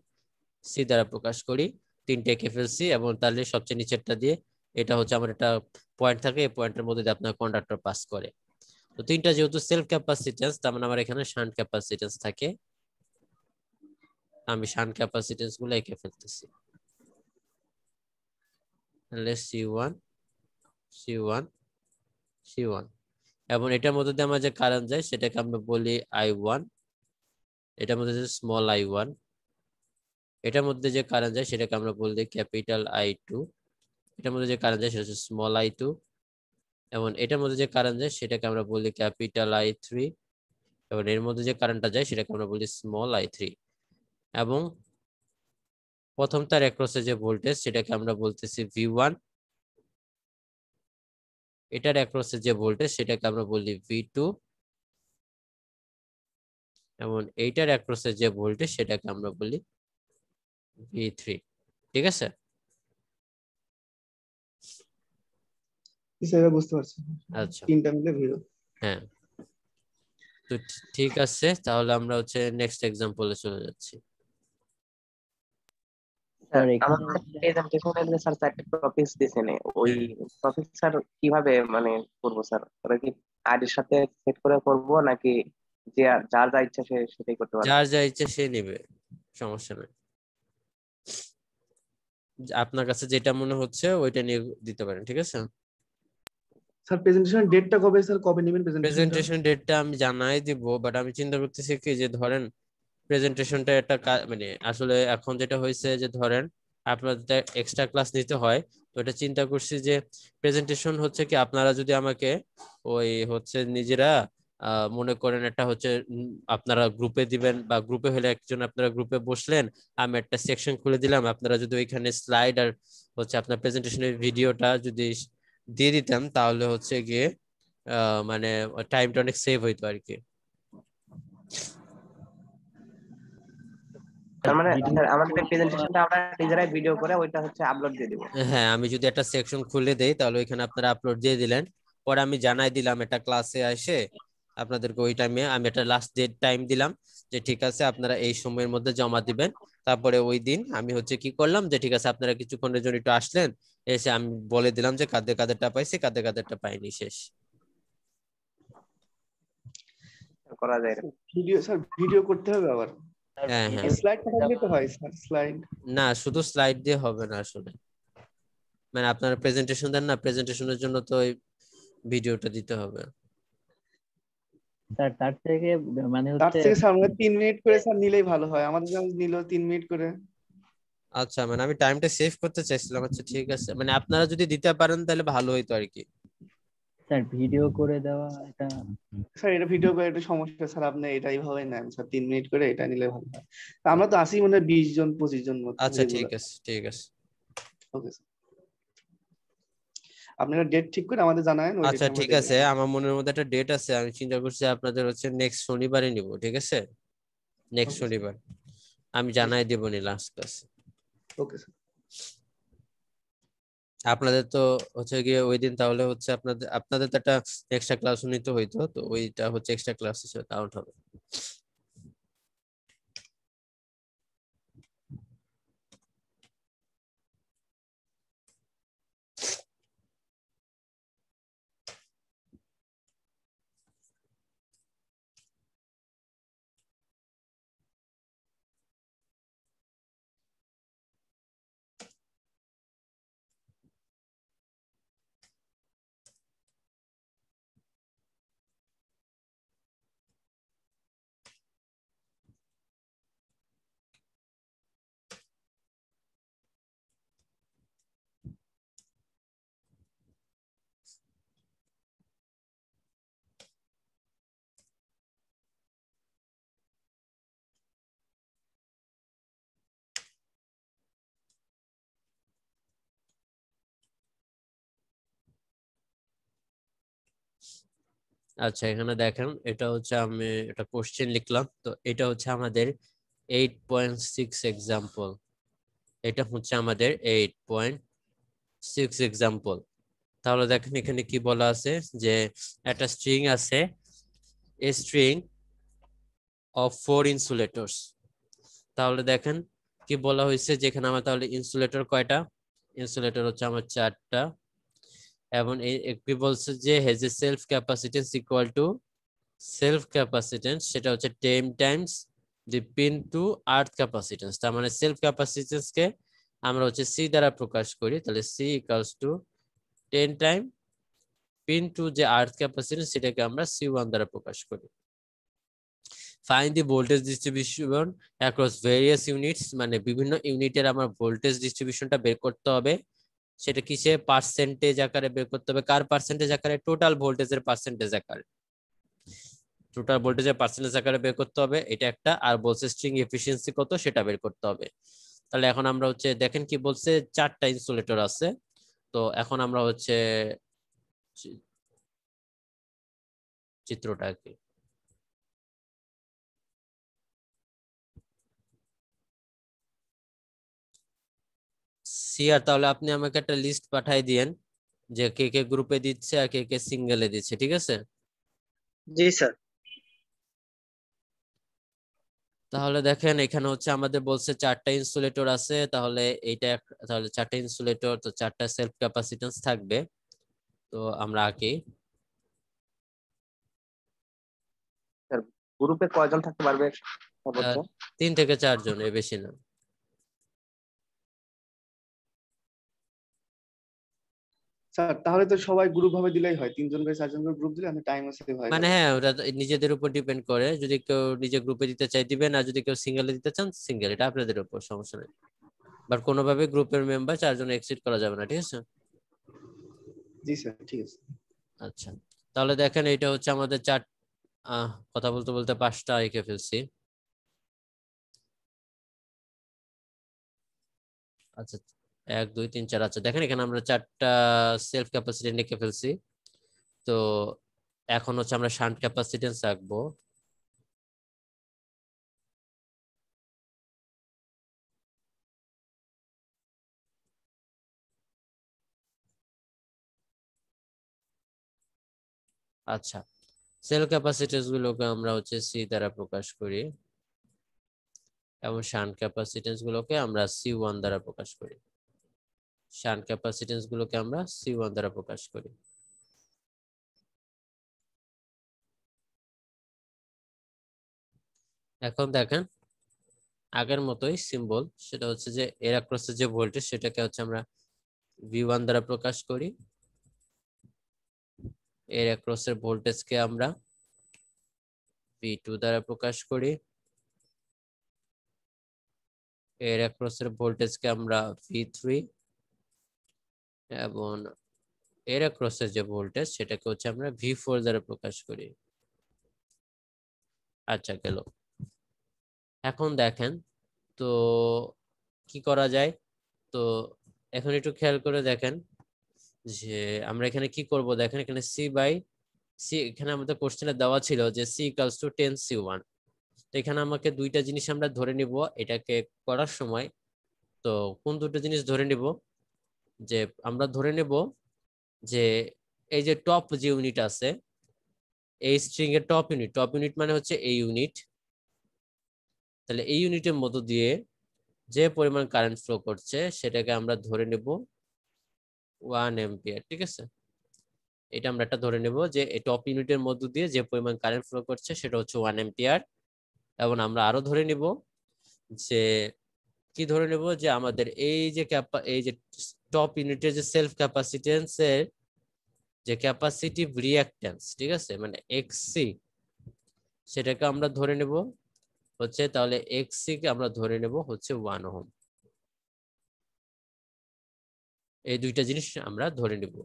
সি দ্বারা প্রকাশ করি। 3টা এঁকে ফেলছি, এবং তাহলে সবচেয়ে নিচেরটা দিয়ে এটা হচ্ছে আমার একটা পয়েন্ট থাকে, এই পয়েন্টের মধ্যে দিয়ে আপনার কন্ডাক্টর পাস করে। তো 3টা যেহেতু সেলফ ক্যাপাসিটেন্স, তার মানে আমার এখানে শান্ট ক্যাপাসিটেন্স থাকে। আমি শান্ট ক্যাপাসিটেন্স গুলো এঁকে ফেলতেছি। তাহলে C1 C1 C1, এবং এটার মধ্যে দিয়ে আমার যে কারেন্ট যায় সেটাকে আমরা বলি I1। এটার মধ্যে যে স্মল I1, এটার মধ্যে যে কারেন্ট যায় সেটাকে আমরা বলি ক্যাপিটাল I2। এটার মধ্যে যে কারেন্ট যায় সেটা হচ্ছে স্মল I2, এবং এটার মধ্যে যে কারেন্ট যায় সেটাকে আমরা বলি ক্যাপিটাল I3, এবং এর মধ্যে যে কারেন্টটা যায় সেটাকে আমরা বলি স্মল I3। এবং প্রথম তার অ্যাক্রসে যে ভোল্টেজ সেটাকে আমরা বলতেছি V1, এটার অ্যাক্রসে যে ভোল্টেজ সেটাকে আমরা বলি V2, এবং এইটার অ্যাক্রসে যে ভোল্টেজ সেটাকে আমরা বলি V3। ঠিক আছে? সেটা বুঝতে পারছি। আচ্ছা, তিনটা মিলে ভিড়। হ্যাঁ। তো ঠিক আছে, তাহলে আমরা হচ্ছে নেক্সট এক্সাম্পলে চলে যাচ্ছি। স্যার আমার এখানে প্রেজেন্টেশনে যে স্যার 4টা টপিকস দিয়েছেন, ওই টপিক স্যার কিভাবে মানে করবো স্যার? ওরা কি আইডির সাথে সেট করে করবো, নাকি যে যার যা ইচ্ছা সে সেটাই করতে পারবে? যার যা ইচ্ছে সে নেবে, সমস্যা নেই। আপনার কাছে যেটা মনে হচ্ছে ওইটা নিয়ে দিতে পারেন, ঠিক আছে? স্যার প্রেজেন্টেশন ডেটটা কবে, স্যার কবে নেবেন প্রেজেন্টেশনটা? প্রেজেন্টেশন ডেটটা আমি জানাই দিব, বাট আমি চিন্তা করতেছি কি যে ধরেন প্রেজেন্টেশনটা একটা মানে আসলে এখন যেটা হয়েছে যে ধরেন আপনাদের এক্সট্রা ক্লাস নিতে হয়। তো এটা চিন্তা করছি যে প্রেজেন্টেশন হচ্ছে কি আপনারা যদি আমাকে ওই হচ্ছে নিজেরা মনে করেন একটা হচ্ছে আপনারা গ্রুপে দিবেন, বা গ্রুপে হলে একজন আপনারা গ্রুপে বসলেন, আমি একটা সেকশন খুলে দিলাম, আপনারা যদি ওইখানে স্লাইড আর হচ্ছে আপনার প্রেজেন্টেশনের ভিডিওটা যদি দিয়ে দিতাম তাহলে হচ্ছে গিয়ে মানে টাইমটা অনেক সেভ হইতো আর কি। তার মানে ভিডিও স্যার আমাদের প্রেজেন্টেশনটা আমরা নিজেরাই ভিডিও করে ওইটা হচ্ছে আপলোড দিয়ে দিব। হ্যাঁ, আমি যদি একটা সেকশন খুলে দেই তাহলে ওইখানে আপনারা আপলোড দিয়ে দিলেন, পরে আমি জানাই দিলাম একটা ক্লাসে এসে আপনাদেরকে, ওই টাইমে আমি একটা লাস্ট ডেট টাইম দিলাম যে ঠিক আছে আপনারা এই সময়ের মধ্যে জমা দিবেন। তারপরে ওই দিন আমি হচ্ছে কি করলাম যে ঠিক আছে আপনারা কিছুক্ষণের জন্য একটু আসলেন, এসে আমি বলে দিলাম যে কাদের কাদেরটা পাইছি কাদের কাদেরটা পাইনি, শেষ। করা যায়। ভিডিও স্যার, ভিডিও করতে হবে আবার? হ্যাঁ হ্যাঁ, স্লাইড পাঠালে তো হয় স্যার, স্লাইড। না শুধু স্লাইড দিয়ে হবে না আসলে, মানে আপনারা প্রেজেন্টেশন দেন না, প্রেজেন্টেশনের জন্য তো ওই ভিডিওটা দিতে হবে। স্যার তার থেকে মানে তার হচ্ছে থেকে স্যার আমরা 3 মিনিট করে স্যার নিলেই ভালো হয়, আমাদের যেমন নিল 3 মিনিট করে। আচ্ছা, মানে আমি টাইমটা সেভ করতে চাইছিলাম। আচ্ছা ঠিক আছে, মানে আপনারা যদি দিতে পারেন তাহলে ভালো হইতো আর কি। স্যার ভিডিও করে দেওয়া এটা স্যার এটা ভিডিও করে একটু সমস্যা স্যার, আপনি এটাই ভাবে নেন স্যার, 3 মিনিট করে এটা নিলে ভালো হয়। তা আমরা তো আসি মনে হয় 20 জন 25 জন মতো আচ্ছা ঠিক রেগুলার। আছে, ঠিক আছে। ওকে স্যার, আপনারা ডেট ঠিক করে আমাদের জানায়েন, ওই আচ্ছা ডেটে আমরা ঠিক দেখে আছে, আমার মনের মধ্যে একটা ডেট আছে, আমি চিন্তা করছি আপনাদের হচ্ছে নেক্সট শনিবারে নিব, ঠিক আছে? Next okay sir. শনিবার আমি জি জানাই দেব নি লাস্ট ক্লাসে। Okay sir. আপনাদের তো হচ্ছে গিয়ে ওই দিন তাহলে হচ্ছে আপনাদের আপনাদের তো একটা এক্সট্রা ক্লাস নিতে হইতো, তো ওইটা হচ্ছে এক্সট্রা ক্লাস হিসেবে কাউন্ট হবে। আচ্ছা এখানে দেখেন এটা হচ্ছে আমি এটা কোশ্চেন লিখলাম, তো এটা হচ্ছে আমাদের 8.6 এক্সাম্পল। এটা হচ্ছে আমাদের 8.6 এক্সাম্পল। তাহলে দেখেন এখানে কি বলা আছে যে একটা স্ট্রিং আছে, এ স্ট্রিং অফ 4 ইনসুলেটরস। তাহলে দেখেন কি বলা হয়েছে, যেখানে আমার তাহলে ইনসুলেটর কয়টা, ইনসুলেটর হচ্ছে আমার 4টা, এবং কি বলছে যে has a self capacitance equal to self capacitance, সেটা হচ্ছে 10 Times the pin to earth capacitance. তার মানে সেলফ ক্যাপাসিটেন্স কে আমরা হচ্ছে সি দ্বারা প্রকাশ করি, তাহলে C equals to 10 time pin to যে আর্থ ক্যাপাসিটেন্স সেটাকে আমরা C1 দ্বারা প্রকাশ করি। Find the voltage distribution across various units, মানে বিভিন্ন ইউনিটের আমার ভোল্টেজ ডিস্ট্রিবিউশনটা বের করতে হবে। সেটা কিসে, পার্সেন্টেজ আকারে বের করতে হবে। কার পার্সেন্টেজ আকারে, টোটাল ভোল্টেজের পার্সেন্টেজ আকারে, টোটাল ভোল্টেজের পার্সেন্টেজ আকারে বের করতে হবে, এটা একটা। আর বলছে স্ট্রিং এফিসিয়েন্সি কত সেটা বের করতে হবে। তাহলে এখন আমরা হচ্ছে দেখেন কি বলছে, 4টা ইনসুলেটর আছে। তো এখন আমরা হচ্ছে চিত্রটা কি সিয়ার, তাহলে আপনি আমাকে একটা লিস্ট পাঠাই দিয়েন যে কে কে গ্রুপে দিচ্ছে আর কে কে সিঙ্গেলে দিচ্ছে, ঠিক আছে? জি স্যার। তাহলে দেখেন এখানে হচ্ছে আমাদের বলছে 4টা ইনসুলেটর আছে, তাহলে এইটা তাহলে 4টা ইনসুলেটর, তো 4টা সেলফ ক্যাপাসিটেন্স থাকবে। তো আমরা আঁকি। স্যার গ্রুপে কয়জন থাকতে পারবে সর্বোচ্চ? 3 থেকে 4 জন, এর বেশি না। স্যার তাহলে তো সবাই গ্রুপ ভাবে দিলেই হয়, 3জন করে 4জন করে গ্রুপ দিলে আমাদের টাইমও সেভ হয়ে মানে গেল। হ্যাঁ, ওটা তো নিজেদের উপর ডিপেন্ড করে, যদি কেউ নিজে গ্রুপে দিতে চাই দিবেন, আর যদি কেউ সিঙ্গেলে দিতে চান সিঙ্গেল, এটা আপনাদের উপর, সমস্যা নেই। বাট কোনোভাবে গ্রুপের মেম্বার 4 জন এক্সিড করা যাবে না, ঠিক আছে? জি স্যার ঠিক আছে। আচ্ছা তাহলে দেখেন এটা হচ্ছে আমাদের কথা বলতে বলতে 5টা এঁকে ফেলছি। আচ্ছা 1 2 3 4, আচ্ছা দেখেন এখানে আমরা 4টা সেলফ ক্যাপাসিটি লিখে ফেলছি। তো এখন হচ্ছে আমরা শান্ট ক্যাপাসিটেন্স রাখবো। আচ্ছা সেল ক্যাপাসিটেন্স গুলোকে আমরা হচ্ছে সি দ্বারা প্রকাশ করি, এবং শান্ট ক্যাপাসিটেন্স গুলোকে আমরা C1 দ্বারা প্রকাশ করি। শান্ট ক্যাপাসিটেন্স গুলোকে আমরা C1 দ্বারা প্রকাশ করি। এখন দেখেন আগের মতোই সিম্বল, সেটা হচ্ছে যে এর অ্যাক্রসের যে ভোল্টেজ সেটাকে হচ্ছে আমরা V1 দ্বারা প্রকাশ করি, এর অ্যাক্রসের ভোল্টেজকে আমরা V2 দ্বারা প্রকাশ করি, এর অ্যাক্রসের ভোল্টেজকে আমরা V3, এবং এর অ্যাক্রসের যে ভোল্টেজ সেটাকে হচ্ছে আমরা V4 দ্বারা প্রকাশ করি। আচ্ছা গেল। এখন দেখেন তো কি করা যায়, তো এখন একটু খেয়াল করে দেখেন যে আমরা এখানে কি করব। দেখেন এখানে সি, এখানে আমাদের কোশ্চেনে দেওয়া ছিল যে C ইকুয়ালস টু 10C1। তো এখানে আমাকে দুইটা জিনিস আমরা ধরে নিব এটাকে করার সময়। তো কোন দুটো জিনিস ধরে নিব, যে আমরা ধরে নেব যে এই যে টপ যে ইউনিট আছে, এই স্ট্রিং এর টপ ইউনিট মানে হচ্ছে এই ইউনিট। তাহলে এই ইউনিটের মধ্য দিয়ে যে পরিমাণ কারেন্ট ফ্লো করছে সেটাকে আমরা ধরে নেব 1 অ্যাম্পিয়ার, ঠিক আছে? এটা আমরা একটা ধরে নেব যে এই টপ ইউনিটের মধ্য দিয়ে যে পরিমাণ কারেন্ট ফ্লো করছে সেটা হচ্ছে 1 অ্যাম্পিয়ার। এবং আমরা আরো ধরে নিব যে কি ধরে নেব, যে আমাদের এই যে টপ ইউনিটের যে সেলফ ক্যাপাসিটেন্স এর যে ক্যাপাসিটিভ রিঅ্যাকট্যান্স, ঠিক আছে, মানে এক্সসি, সেটাকে আমরা ধরে নেব হচ্ছে, তাহলে এক্সসি কে আমরা ধরে নেব হচ্ছে 1 ওহম। এই দুইটা জিনিস আমরা ধরে নেব।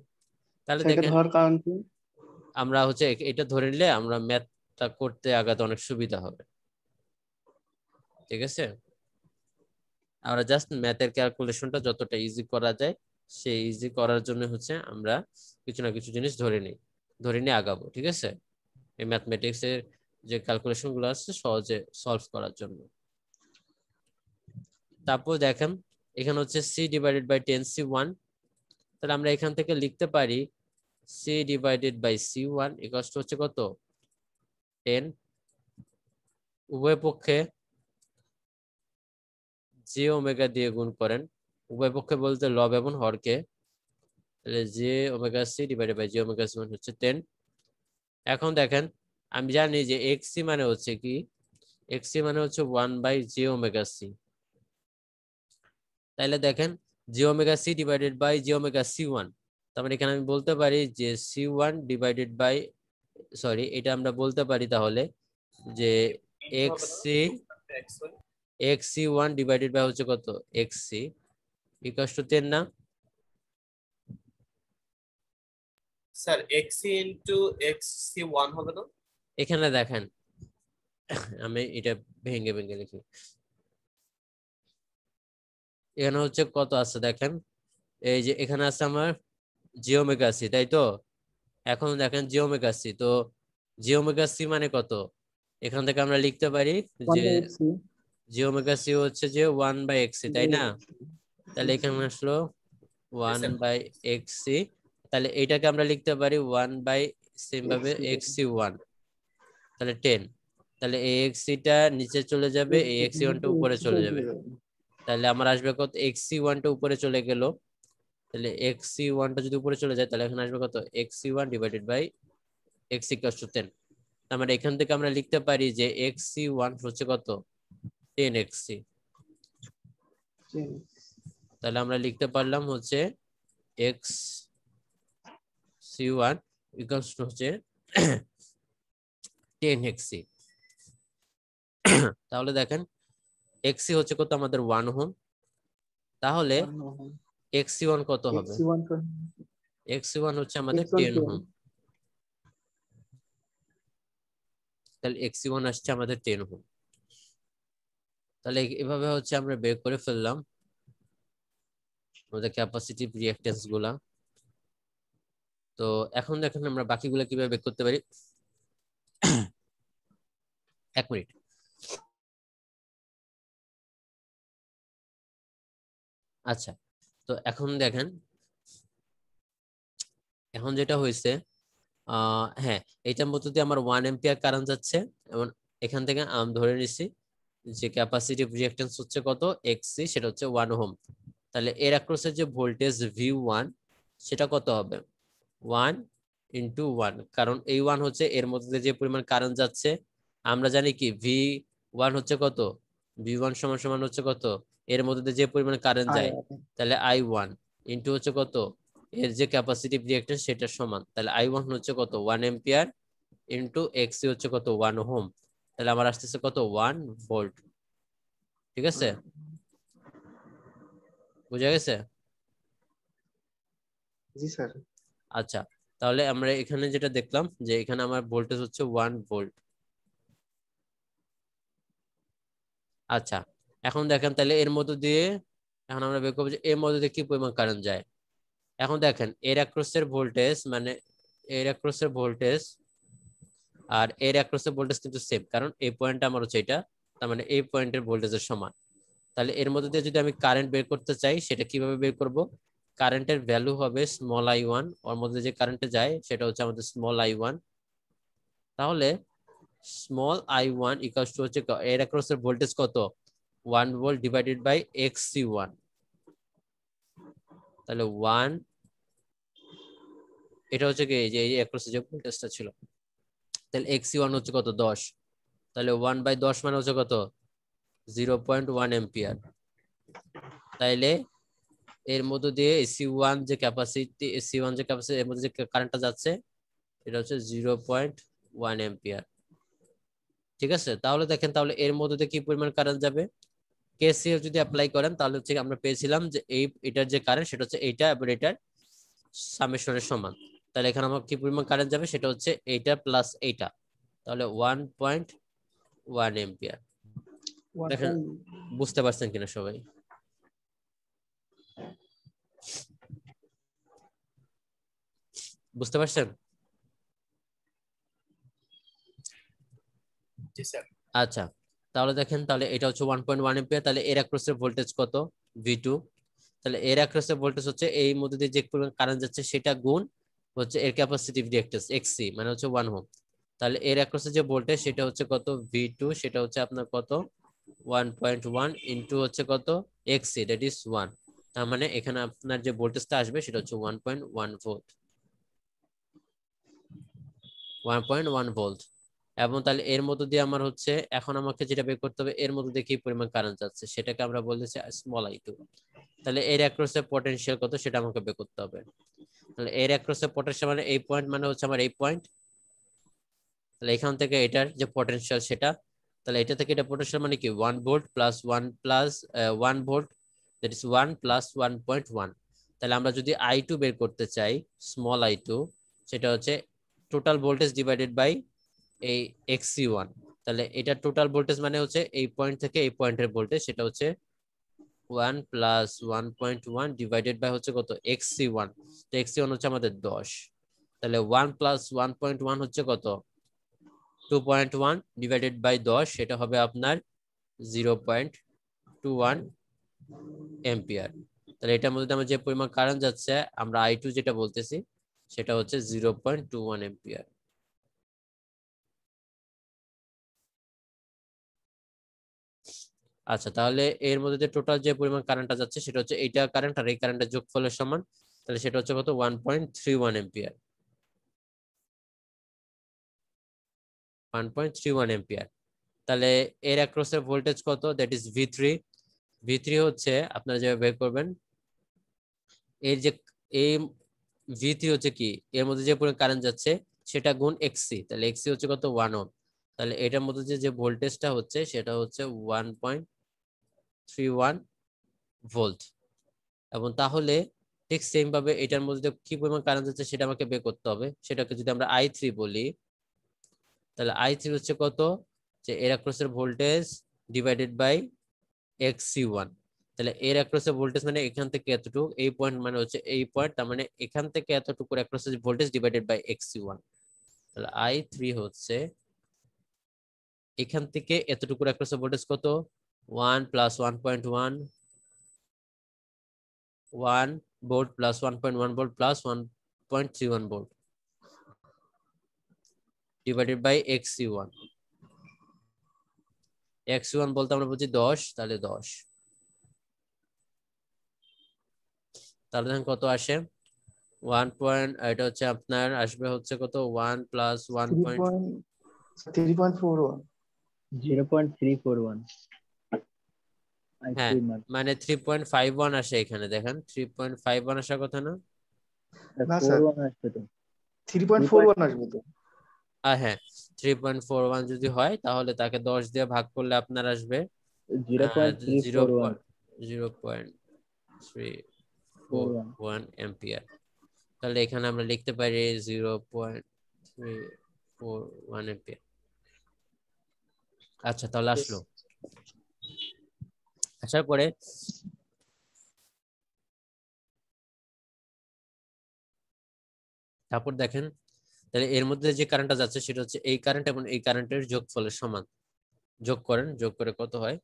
তাহলে সেটা দেখেন ধরার কারণ কি? আমরা হচ্ছে এটা ধরে নিলে আমরা ম্যাথটা করতে আগাতে অনেক সুবিধা হবে, ঠিক আছে? আমরা জাস্ট ম্যাথের ক্যালকুলেশনটা যতটা ইজি করা যায় সেই ইজি করার জন্য হচ্ছে আমরা কিছু না কিছু জিনিস ধরে নিয়ে আগাবো, ঠিক আছে? এই ম্যাথমেটিক্স এর যে ক্যালকুলেশন গুলো আছে সহজে সলভ করার জন্য। তারপর দেখেন এখানে হচ্ছে সি ডিভাইডেড বাই 10c1, তাহলে আমরা এখান থেকে লিখতে পারি C divided by c1 equal to হচ্ছে কত 10। উভয় পক্ষে জে ওমেগা দিয়ে গুণ করেন, উভয় পক্ষে বলতে লব এবং হরকে, তাহলে J omega C divided by J omega C হচ্ছে 10। এখন দেখেন আমি জানি যে এক্সি মানে হচ্ছে কি, এক্সি মানে হচ্ছে 1/j ওমেগা সি। তাহলে দেখেন j omega C divided by j omega c1, তার মানে এখানে আমি বলতে পারি যে c1 ডিভাইডেড বাই, সরি এটা আমরা বলতে পারি তাহলে যে xc1 ডিভাইডেড বাই হচ্ছে কত xc ইকুয়ালস টু 10 না? স্যার xc ইনটু xc1 হবে না? এখানে দেখেন আমি এটা ভেঙে ভেঙে লিখি। এখানে হচ্ছে কত আছে দেখেন, এই যে এখানে আছে আমার জি ওমেগা সি, তাই তো? এখন দেখেন জি ওমেগা সি, তো জি ওমেগা সি মানে কত, এখান থেকে আমরা লিখতে পারি যে জি ওমেগা সি হচ্ছে যে 1/xc, তাই না? তাহলে এখানে আসলো 1/xc, তাহলে এটাকে আমরা লিখতে পারি 1 সেম ভাবে xc1, তাহলে 10। তাহলে এই xc-টা নিচে চলে যাবে, এই xc1টা উপরে চলে যাবে, তাহলে আমার আসবে কত xc1টা উপরে চলে গেল, তাহলে xc1টা যদি উপরে চলে যায় তাহলে এখানে আসবে কত xc1 divided by x equals to 10। তার মানে এখান থেকে আমরা লিখতে পারি যে xc1 হচ্ছে কত 10xc। তাহলে আমরা লিখতে পারলাম হচ্ছে xc1 ইকুয়ালস টু হচ্ছে 10xc। তাহলে দেখেন xc হচ্ছে কত আমাদের 1 ওহম, তাহলে xc1 কত হবে? xc1 হচ্ছে আমাদের 10 ওহম, তাহলে xc1 আসছে আমাদের 10 ওহম। তাহলে এভাবে হচ্ছে আমরা বের করে ফেললাম আমাদের ক্যাপাসিটিভ রিঅ্যাকট্যান্স গুলা। তো এখন দেখেন আমরা বাকিগুলো কিভাবে বের করতে পারি। এক মিনিট। আচ্ছা, তো এখন দেখেন এখন যেটা হয়েছে, হ্যাঁ এইটার মধ্যে দিয়ে আমার 1 এম্পিয়ার কারেন্ট যাচ্ছে, এবং এখান থেকে আমি ধরে নিছি যে ক্যাপাসিটিভ রিঅ্যাকট্যান্স হচ্ছে কত xc, সেটা হচ্ছে 1 ওহম। তাহলে এর অ্যাক্রসের যে ভোল্টেজ V1 সেটা কত হবে 1 ইন্টু 1, কারণ এই 1 হচ্ছে এর মধ্যে যে পরিমাণ কারেন্ট যাচ্ছে, আমরা জানি কি V1 হচ্ছে কত, V1 সমান সমান হচ্ছে কত এর মধ্যে যে পরিমাণ কারেন্ট যায়, তাহলে I1 ইন্টু হচ্ছে কত এর যে ক্যাপাসিটিভ রিঅ্যাকট্যান্স সেটার সমান, তাহলে I1 হচ্ছে কত 1 এম্পিয়ার ইন্টু xc হচ্ছে কত 1 ওহম, তাহলে আমার আসতেছে কত 1 ভোল্ট। ঠিক আছে, বুঝা গেছে? জি স্যার। আচ্ছা, তাহলে আমরা এখানে যেটা দেখলাম যে এখানে আমার ভোল্টেজ হচ্ছে 1 ভোল্ট। আচ্ছা, এখন দেখেন তাহলে এর মধ্য দিয়ে এখন আমরা বের করবো যে এর মধ্যে দিয়ে কি পরিমাণ কারেন্ট যায়। এখন দেখেন এর অ্যাক্রসের ভোল্টেজ, মানে এর অ্যাক্রসের ভোল্টেজ আর এর অ্যাক্রসের ভোল্টেজ কিন্তু সেম, কারণ এই পয়েন্টটা আমার হচ্ছে এটা, তার মানে এই পয়েন্টের ভোল্টেজের সমান। তাহলে এর মধ্যে দিয়ে যদি আমি কারেন্ট বের করতে চাই সেটা কিভাবে বের করব, কারেন্টের ভ্যালু হবে স্মল i1, ওর মধ্যে যে কারেন্টে যায় সেটা হচ্ছে আমাদের স্মল i1। তাহলে স্মল i1 ইকুয়ালস টু হচ্ছে এর অ্যাক্রসের ভোল্টেজ কত 1 ভোল্ট ডিভাইডেড বাই xc1, তাহলে 1 এটা হচ্ছে কি যে এই অ্যাক্রসে যে ভোল্টেজটা ছিল, তাহলে xc1 হচ্ছে কত 10, তাহলে 1/10 মানে হচ্ছে কত 0.1 এম্পিয়ার। তাইলে এর মধ্য দিয়ে C1 যে ক্যাপাসিটি, C1 যে ক্যাপাসিটি এর মধ্যে যে কারেন্টটা যাচ্ছে এটা হচ্ছে 0.1 এম্পিয়ার। ঠিক আছে, তাহলে দেখেন তাহলে এর মধ্যে দিয়ে কি পরিমাণ কারেন্ট যাবে, কেসিএল যদি অ্যাপ্লাই করেন তাহলে হচ্ছে আমরা পেয়েছিলাম যে এই এটার যে কারেন্ট সেটা হচ্ছে এইটা এবং এটার সামেশনের সমান। তাহলে এখানে আমার কি পরিমাণ কারেন্ট যাবে সেটা হচ্ছে এইটা প্লাস এইটা, তাহলে 1.1 এম্পিয়ার। দেখেন বুঝতে পারছেন কিনা সবাই? বুঝতে পারছেন? জি স্যার। আচ্ছা, তাহলে দেখেন, তাহলে এটা হচ্ছে 1.1 এম্পিয়ার, তাহলে এর অ্যাক্রসের ভোল্টেজ কত? V2। তাহলে এর অ্যাক্রসের ভোল্টেজ হচ্ছে এই মধ্যে দিয়ে যে কারেন্ট যাচ্ছে সেটা গুণ হচ্ছে এর ক্যাপাসিটিভ রিঅ্যাক্ট্যান্স XC, মানে হচ্ছে 1 ওহম। তাহলে এর অ্যাক্রসের যে ভোল্টেজ সেটা হচ্ছে কত? V2, সেটা হচ্ছে আপনার কত? 1.1 ইনটু হচ্ছে কত? XC, that is 1। তার মানে এখানে আপনার যে ভোল্টেজটা আসবে সেটা হচ্ছে 1.1 ভোল্ট, 1.1 ভোল্ট। এবং তাহলে এর মধ্য দিয়ে আমার হচ্ছে এখন আমাকে যেটা বের করতে হবে, এর মধ্যে দিয়ে কি পরিমাণ কারেন্ট যাচ্ছে সেটাকে আমরা বলতেছি স্মল I2। তাহলে এর অ্যাক্রসের পটেনশিয়াল কত সেটা আমাকে বের করতে হবে। তাহলে এর অ্যাক্রসের পটেনশিয়াল মানে এই পয়েন্ট, মানে হচ্ছে আমার এই পয়েন্ট। তাহলে এখান থেকে এটার যে পটেনশিয়াল সেটা, তাহলে এটা থেকে এটা পটেনশিয়াল মানে কি 1 volt plus 1 volt, that is 1 plus 1.1। তাহলে আমরা যদি I2 বের করতে চাই, স্মল I2, সেটা হচ্ছে টোটাল ভোল্টেজ ডিভাইডেড বাই এই XC1। তাহলে এটা টোটাল ভোল্টেজ মানে হচ্ছে এই পয়েন্ট থেকে এই পয়েন্টের ভোল্টেজ, সেটা হচ্ছে 1 প্লাস 1.1 ডিভাইডেড বাই হচ্ছে কত? XC1। তো XC1 হচ্ছে আমাদের 10। তাহলে 1 প্লাস 1.1 হচ্ছে কত? 2.1 ডিভাইডেড বাই 10, সেটা হবে আপনার 0.21 এম্পিয়ার। তাহলে এটার মধ্যে আমার যে পরিমাণ কারেন্ট যাচ্ছে, আমরা I2 যেটা বলতেছি সেটা হচ্ছে 0.21 এম্পিয়ার। আচ্ছা, তাহলে এর মধ্যে যে টোটাল যে পরিমাণ কারেন্টটা যাচ্ছে সেটা হচ্ছে এইটা কারেন্ট আর এই কারেন্টের যোগফলের সমান। তাহলে সেটা হচ্ছে কত? 1.31 এম্পিয়ার, 1.31 এম্পিয়ার। তাহলে এর অ্যাক্রসের ভোল্টেজ কত? That is V3। V3 হচ্ছে আপনারা যেভাবে বের করবেন, এর যে এই V3 হচ্ছে কি, এর মধ্যে যে পরিমাণ কারেন্ট যাচ্ছে সেটা গুণ XC। তাহলে XC হচ্ছে কত? 1 ওহম। তাহলে এটার মধ্যে যে ভোল্টেজটা হচ্ছে সেটা হচ্ছে 1.31 ভোল্ট। এবং তাহলে ঠিক সেম ভাবে এটার মধ্যে কি পরিমাণ কারেন্ট যাচ্ছে সেটা আমাকে বের করতে হবে। সেটাকে যদি আমরা I3 বলি, তাহলে I3 হচ্ছে কত? যে এর অ্যাক্রসের ভোল্টেজ ডিভাইডেড বাই XC1। তাহলে এর অ্যাক্রসের ভোল্টেজ মানে এখান থেকে এতটুকু, এই পয়েন্ট মানে হচ্ছে এই পয়েন্ট, তার মানে এখান থেকে এতটুকুর অ্যাক্রসের ভোল্টেজ ডিভাইডেড বাই XC1। তাহলে I3 হচ্ছে এখান থেকে এতটুকুর অ্যাক্রসের ভোল্টেজ কত? 1 plus 1.1, 1 volt plus 1.1 volt plus 1.31 volt divided by XC1। XC1 বলতে আমরা বুঝি 10, তাহলে 10। তাহলে দেখেন কত আসে? 1 পয়েন্ট, এটা হচ্ছে আপনার আসবে হচ্ছে কত? 1 প্লাস 1 পয়েন্ট, 3.41 0.341 হ্যাঁ, I3 মাত্র। মানে 3.51 আসে এখানে। দেখেন 3.51 আসার কথা না? না স্যার, 41 আসবে তো। 3.41 আসবে তো। হ্যাঁ, 3.41 যদি হয় তাহলে তাকে 10 দিয়ে ভাগ করলে আপনার আসবে 0.341 0.341 এম্পিয়ার। তাহলে এখানে আমরা লিখতে পারি 0.341 এম্পিয়ার। আচ্ছা, তাহলে আসলো। আসার পরে তারপর দেখেন, তাহলে এর মধ্যে যে কারেন্টটা যাচ্ছে সেটা হচ্ছে এই কারেন্ট এবং এই কারেন্টের যোগফলের সমান। যোগ করেন, যোগ করে কত হয়?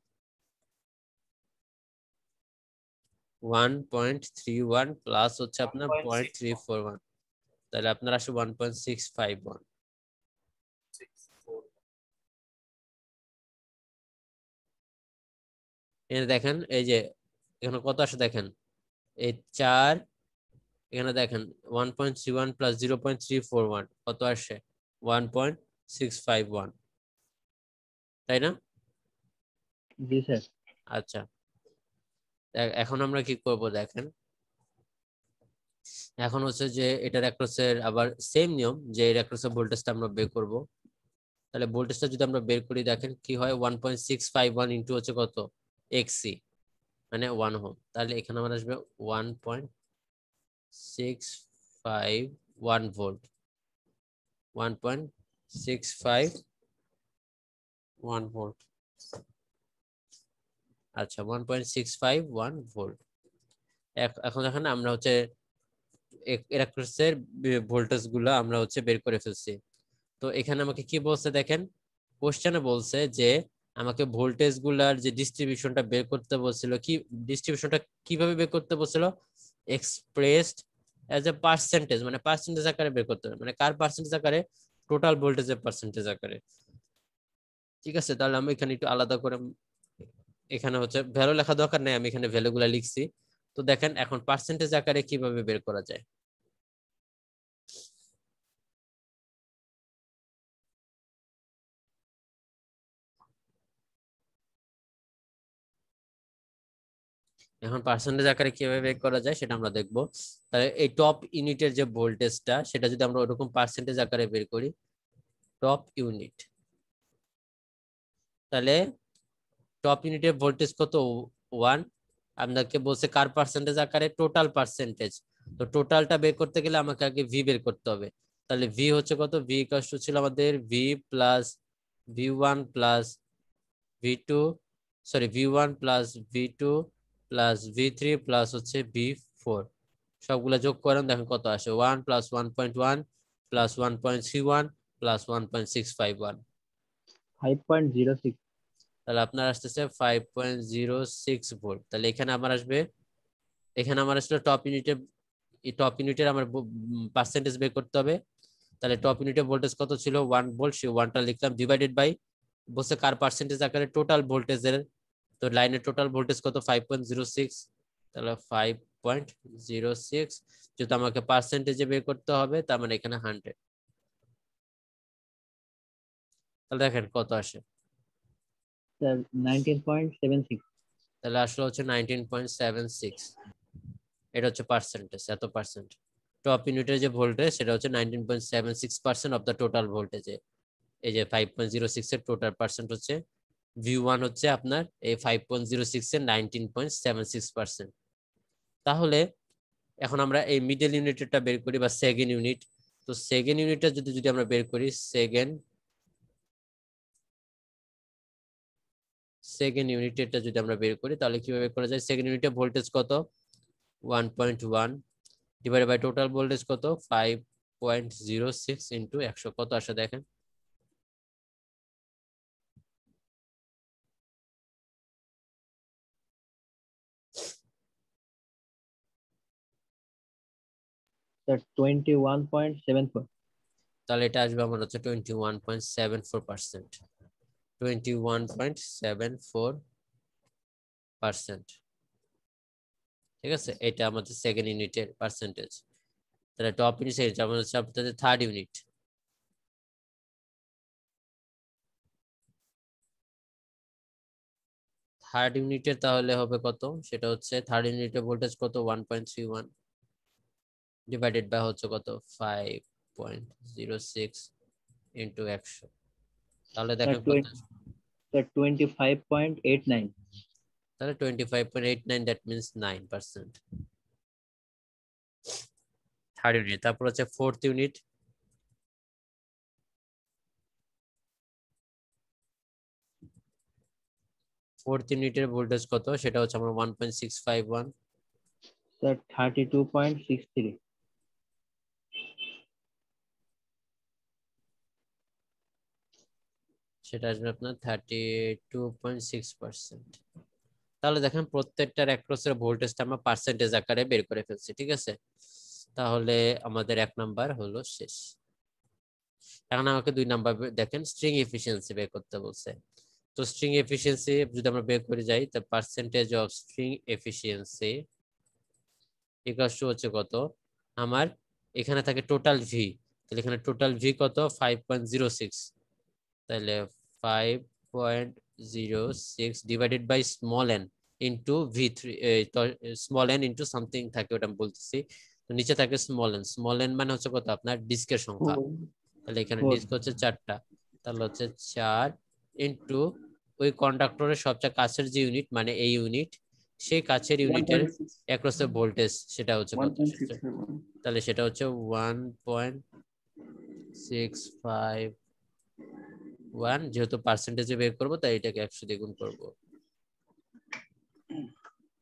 1.31 প্লাস হচ্ছে আপনার 0.341, তাহলে আপনার আসে 1.651। এখানে দেখেন, এই যে এখানে কত আসে দেখেন, এই 4, এখানে দেখেন 1.31 প্লাস 0.341 কত আসে? 1.651, তাই না? জি স্যার। আচ্ছা, এখন আমরা কি করব দেখেন, এখন হচ্ছে যে এটার অ্যাক্রসের আবার সেম নিয়ম, যে এর অ্যাক্রসের ভোল্টেজটা আমরা বের করব। তাহলে ভোল্টেজটা যদি আমরা বের করি দেখেন কি হয়, 1.651 ইনটু হচ্ছে কত? XC, মানে 1 ওহম। তাহলে এখানে আমার আসবে 1.651 ভোল্ট, 1.651 ভোল্ট। আচ্ছা, 1.651 ভোল্ট। এখন দেখেন আমরা হচ্ছে এর অ্যাক্রসের ভোল্টেজ গুলো আমরা হচ্ছে বের করে ফেলছি। তো এখানে আমাকে কি বলছে দেখেন, কোশ্চেনে বলছে যে আমাকে ভোল্টেজ গুলার যে ডিস্ট্রিবিউশনটা বের করতে বলছিল, কি ডিস্ট্রিবিউশনটা কিভাবে বের করতে বলছিল, এক্সপ্রেসড অ্যাজ এ পার্সেন্টেজ, মানে পার্সেন্টেজ আকারে বের করতে হবে, মানে কার পার্সেন্টেজ আকারে, টোটাল ভোল্টেজের পার্সেন্টেজ আকারে। ঠিক আছে, তাহলে আমি এখানে একটু আলাদা করে, এখানে হচ্ছে ভ্যালু লেখা দরকার নেই, আমি এখানে ভ্যালু গুলা লিখছি। তো দেখেন এখন পার্সেন্টেজ আকারে কিভাবে বের করা যায়। এখন পার্সেন্টেজ আকারে কিভাবে বের করা যায় সেটা আমরা দেখবো। তাহলে এই টপ ইউনিটের যে ভোল্টেজটা সেটা যদি আমরা ওরকম পার্সেন্টেজ আকারে বের করি, টপ ইউনিট, তাহলে টপ ইউনিটের ভোল্টেজ কত, 1। আপনাকে বলছে কার পার্সেন্টেজ আকারে, টোটাল পার্সেন্টেজ। তো টোটালটা বের করতে গেলে আমাকে আগে ভি বের করতে হবে। তাহলে ভি হচ্ছে কত, ভি ইকুয়াল টু ছিল আমাদের ভি প্লাস ভি1 প্লাস ভি2, সরি ভি1 প্লাস ভি2 প্লাস ভি3 প্লাস হচ্ছে ভি4, সবগুলা যোগ করেন দেখেন কত আসে, 1 প্লাস 1.1 প্লাস 1.31 প্লাস 1.651, 5.06। তাহলে আপনার আসতেছে 5.06 ভোল্ট। তাহলে এখানে আমার আসবে, এখানে আমার আসলে টপ ইউনিটের আমার পার্সেন্টেজ বের করতে হবে। তাহলে টপ ইউনিটের ভোল্টেজ কত ছিল, 1 ভোল্ট, সেই 1টা লিখলাম, ডিভাইডেড বাই বলছে কার পার্সেন্টেজ আকারে, টোটাল ভোল্টেজের। তো লাইনের টোটাল ভোল্টেজ কত, 5.06, তাহলে 5.06 যেহেতু আমাকে পার্সেন্টেজে বের করতে হবে, তার মানে এখানে 100। তাহলে দেখেন কত আসে, স্যার 19.76। তাহলে আসলে হচ্ছে 19.76, এটা হচ্ছে পার্সেন্টেজ, এত পার্সেন্ট। টপ ইউনিটের যে ভোল্টেজ সেটা হচ্ছে 19.76% অফ দ্য টোটাল ভোল্টেজে। এই যে 5.06 এর টোটাল পার্সেন্ট হচ্ছে, ভি1 হচ্ছে আপনার এই 5.06 এর 19.76%। তাহলে এখন আমরা এই মিডল ইউনিটটা বের করি, বা সেকেন্ড ইউনিট। তো সেকেন্ড ইউনিটটা যদি আমরা বের করি, সেকেন্ড ইউনিটটা যদি আমরা বের করি, তাহলে কিভাবে করা যায়, সেকেন্ড ইউনিটে ভোল্টেজ কত, 1.1 ডিভাইডেড বাই টোটাল ভোল্টেজ কত, 5.06 ইন্টু 100, কত আসে দেখেন, স্যার 21.74। তাহলে এটা আসবে আমার হচ্ছে 21.74%, 21.74%। ঠিক আছে, এটা আমাদের সেকেন্ড ইউনিটের পার্সেন্টেজ। তাহলে টপ ইউনিট যেমন হচ্ছে আপনাদের থার্ড ইউনিট, থার্ড ইউনিটের তাহলে হবে কত, সেটা হচ্ছে থার্ড ইউনিটের ভোল্টেজ কত, 1.31 ডিভাইডেড বাই হচ্ছে কত, 5.06 ইন্টু 100, তাহলে দেখেন কত, স্যার 25.89। তাহলে 25.89, দ্যাট মিনস 9%। থার্ড ইউনিট, তারপর হচ্ছে ফোর্থ ইউনিট, ফোর্থ ইউনিটের ভোল্টেজ কত, সেটা হচ্ছে আমার 1.651, স্যার 32.63। সেটা আসবে আপনার 32.6%। তাহলে দেখেন প্রত্যেকটার অ্যাক্রসের ভোল্টেজটা আমরা পার্সেন্টেজ আকারে বের করে ফেলছি। ঠিক আছে, তাহলে আমাদের 1 নাম্বার হলো শেষ। এখন আমাকে 2 নাম্বার দেখেন, স্ট্রিং এফিসিয়েন্সি বের করতে বলছে। তো স্ট্রিং এফিসিয়েন্সি যদি আমরা বের করে যাই, তো percentage of string efficiency equal to হচ্ছে কত, আমার এখানে থাকে টোটাল ভি, তাহলে এখানে টোটাল ভি কত, 5.06, তাহলে 5.06 divided by small N into ভি3, স্মল এন ইন্টু সামথিং থাকে, ওটা আমি বলতেছি। তো নিচে থাকে স্মল এন মানে হচ্ছে কত, আপনার ডিস্কের সংখ্যা। তাহলে এখানে ডিস্ক হচ্ছে 4টা, তাহলে হচ্ছে 4 ইন্টু ওই কন্ডাক্টরের সবচেয়ে কাছের যে ইউনিট, মানে এই ইউনিট, সেই কাছের ইউনিটের অ্যাক্রস ভোল্টেজ সেটা হচ্ছে কত, তাহলে সেটা হচ্ছে 1.651, যেহেতু পার্সেন্টেজে বের করবো তাই এটাকে 100 দিয়ে গুণ করবো।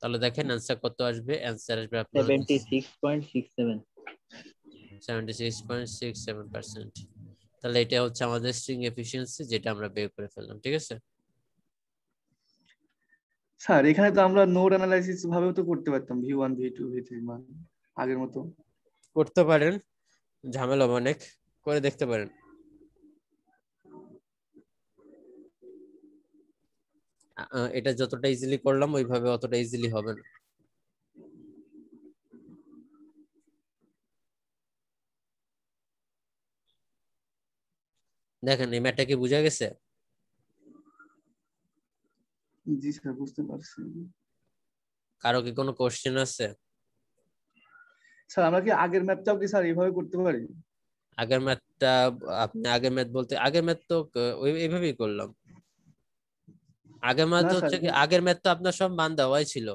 তাহলে দেখেন অ্যান্সার কত আসবে, অ্যান্সার আসবে আপনার 76.67। 76.67%। তাহলে এটা হচ্ছে আমাদের স্ট্রিং এফিসিয়েন্সি, যেটা আমরা বের করে ফেললাম। ঠিক আছে, স্যার এখানে তো আমরা নোড অ্যানালাইসিস ভাবেও তো করতে পারতাম, V1 V2 V3 মান আগের মতো। করতে পারেন, ঝামেলা অনেক, করে দেখতে পারেন। এটা যতটা ইজিলি করলাম ওইভাবে অতটা ইজিলি হবে না। দেখেন এই ম্যাটটা কি বুঝা গেছে? জি স্যার বুঝতে পারছি। কারো কি কোনো কোশ্চেন আছে? স্যার আমরা কি আগের ম্যাপটাও কি স্যার এইভাবে করতে পারি? আগের ম্যাথটা, আপনি আগের ম্যাথ বলতে আগের ম্যাথ তো এইভাবেই করলাম। আগের ম্যাথ না স্যার, হচ্ছে কি, আগের ম্যাথ তো আপনার সব মান দেওয়াই ছিল,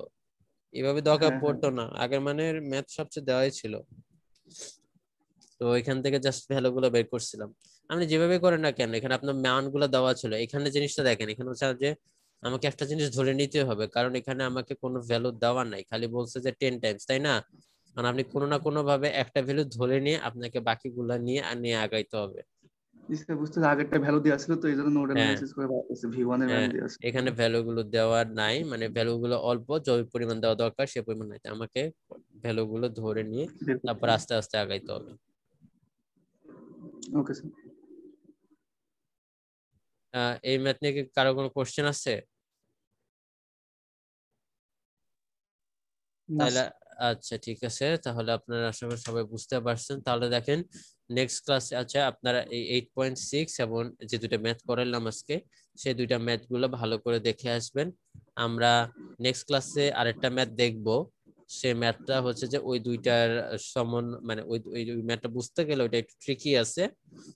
এভাবে দরকার হ্যাঁ হ্যাঁ পড়তো না, আগের মানের ম্যাথ সবচেয়ে দেওয়াই ছিল। তো এখান থেকে জাস্ট ভ্যালু গুলো বের করছিলাম। আপনি যেভাবে করেন না কেন, এখানে আপনার মানগুলো দেওয়া ছিল। এখানে জিনিসটা দেখেন, এখানে হচ্ছে যে আমাকে একটা জিনিস ধরে নিতে হবে, কারণ এখানে আমাকে কোনো ভ্যালু দেওয়া নাই, খালি বলছে যে 10 টাইমস, তাই না? কারণ আপনি কোনো না কোনো ভাবে একটা ভ্যালু ধরে নিয়ে আপনাকে বাকিগুলা নিয়ে আগাইতে হবে। জি স্যার বুঝতে পারছি, আগেরটা ভ্যালু দেওয়া ছিল তো এই জন্য নোড হ্যাঁ অ্যানালাইসিস করে বার করছি, V1 এর হ্যাঁ, ভ্যালু দেওয়া ছিল। এখানে ভ্যালু গুলো দেওয়া নাই, মানে ভ্যালু গুলো অল্প, যে পরিমাণ দেওয়া দরকার সে পরিমাণ নাই, তাই আমাকে ভ্যালু গুলো ধরে নিয়ে বের করতে তারপর হবে। আস্তে আস্তে আগাইতে হবে। Okay sir. এই ম্যাথ নিয়ে কি কারো কোনো কোশ্চেন আছে? না তাহলে আচ্ছা ঠিক আছে, তাহলে আপনারা আশা করি সবাই বুঝতে পারছেন। তাহলে দেখেন নেক্সট ক্লাসে আচ্ছা আপনারা এই 8.6 এবং যে দুইটা ম্যাথ করালাম আজকে, সেই দুইটা ম্যাথ গুলো ভালো করে দেখে আসবেন। আমরা নেক্সট ক্লাসে আরেকটা ম্যাথ দেখব, সে ম্যাথটা হচ্ছে যে ওই দুইটার মানে ওই ম্যাথটা বুঝতে গেলে ওইটা একটু ট্রিকি আছে।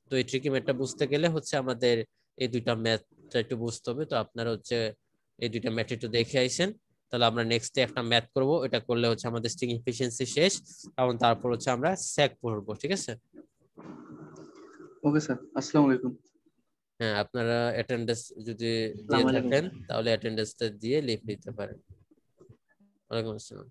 তো এই ট্রিকি ম্যাথটা বুঝতে গেলে হচ্ছে আমাদের এই দুইটা ম্যাথটা একটু বুঝতে হবে। তো আপনারা হচ্ছে এই দুইটা ম্যাথ একটু দেখে আইসেন। তাহলে আমরা নেক্সটে একটা ম্যাথ করব, এটা করলে হচ্ছে আমাদের স্ট্রিং এফিসিয়েন্সি শেষ, এবং তারপর হচ্ছে আমরা স্যাক পড়বো। ঠিক আছে? ওকে স্যার, আসসালামু আলাইকুম। হ্যাঁ, আপনারা অ্যাটেন্ডেন্স যদি দিয়ে আসসালামু আলাইকুম থাকেন স্যার। তাহলে অ্যাটেন্ডেন্সটা দিয়ে লিভ নিতে পারেন। ওয়ালাইকুম আসসালাম।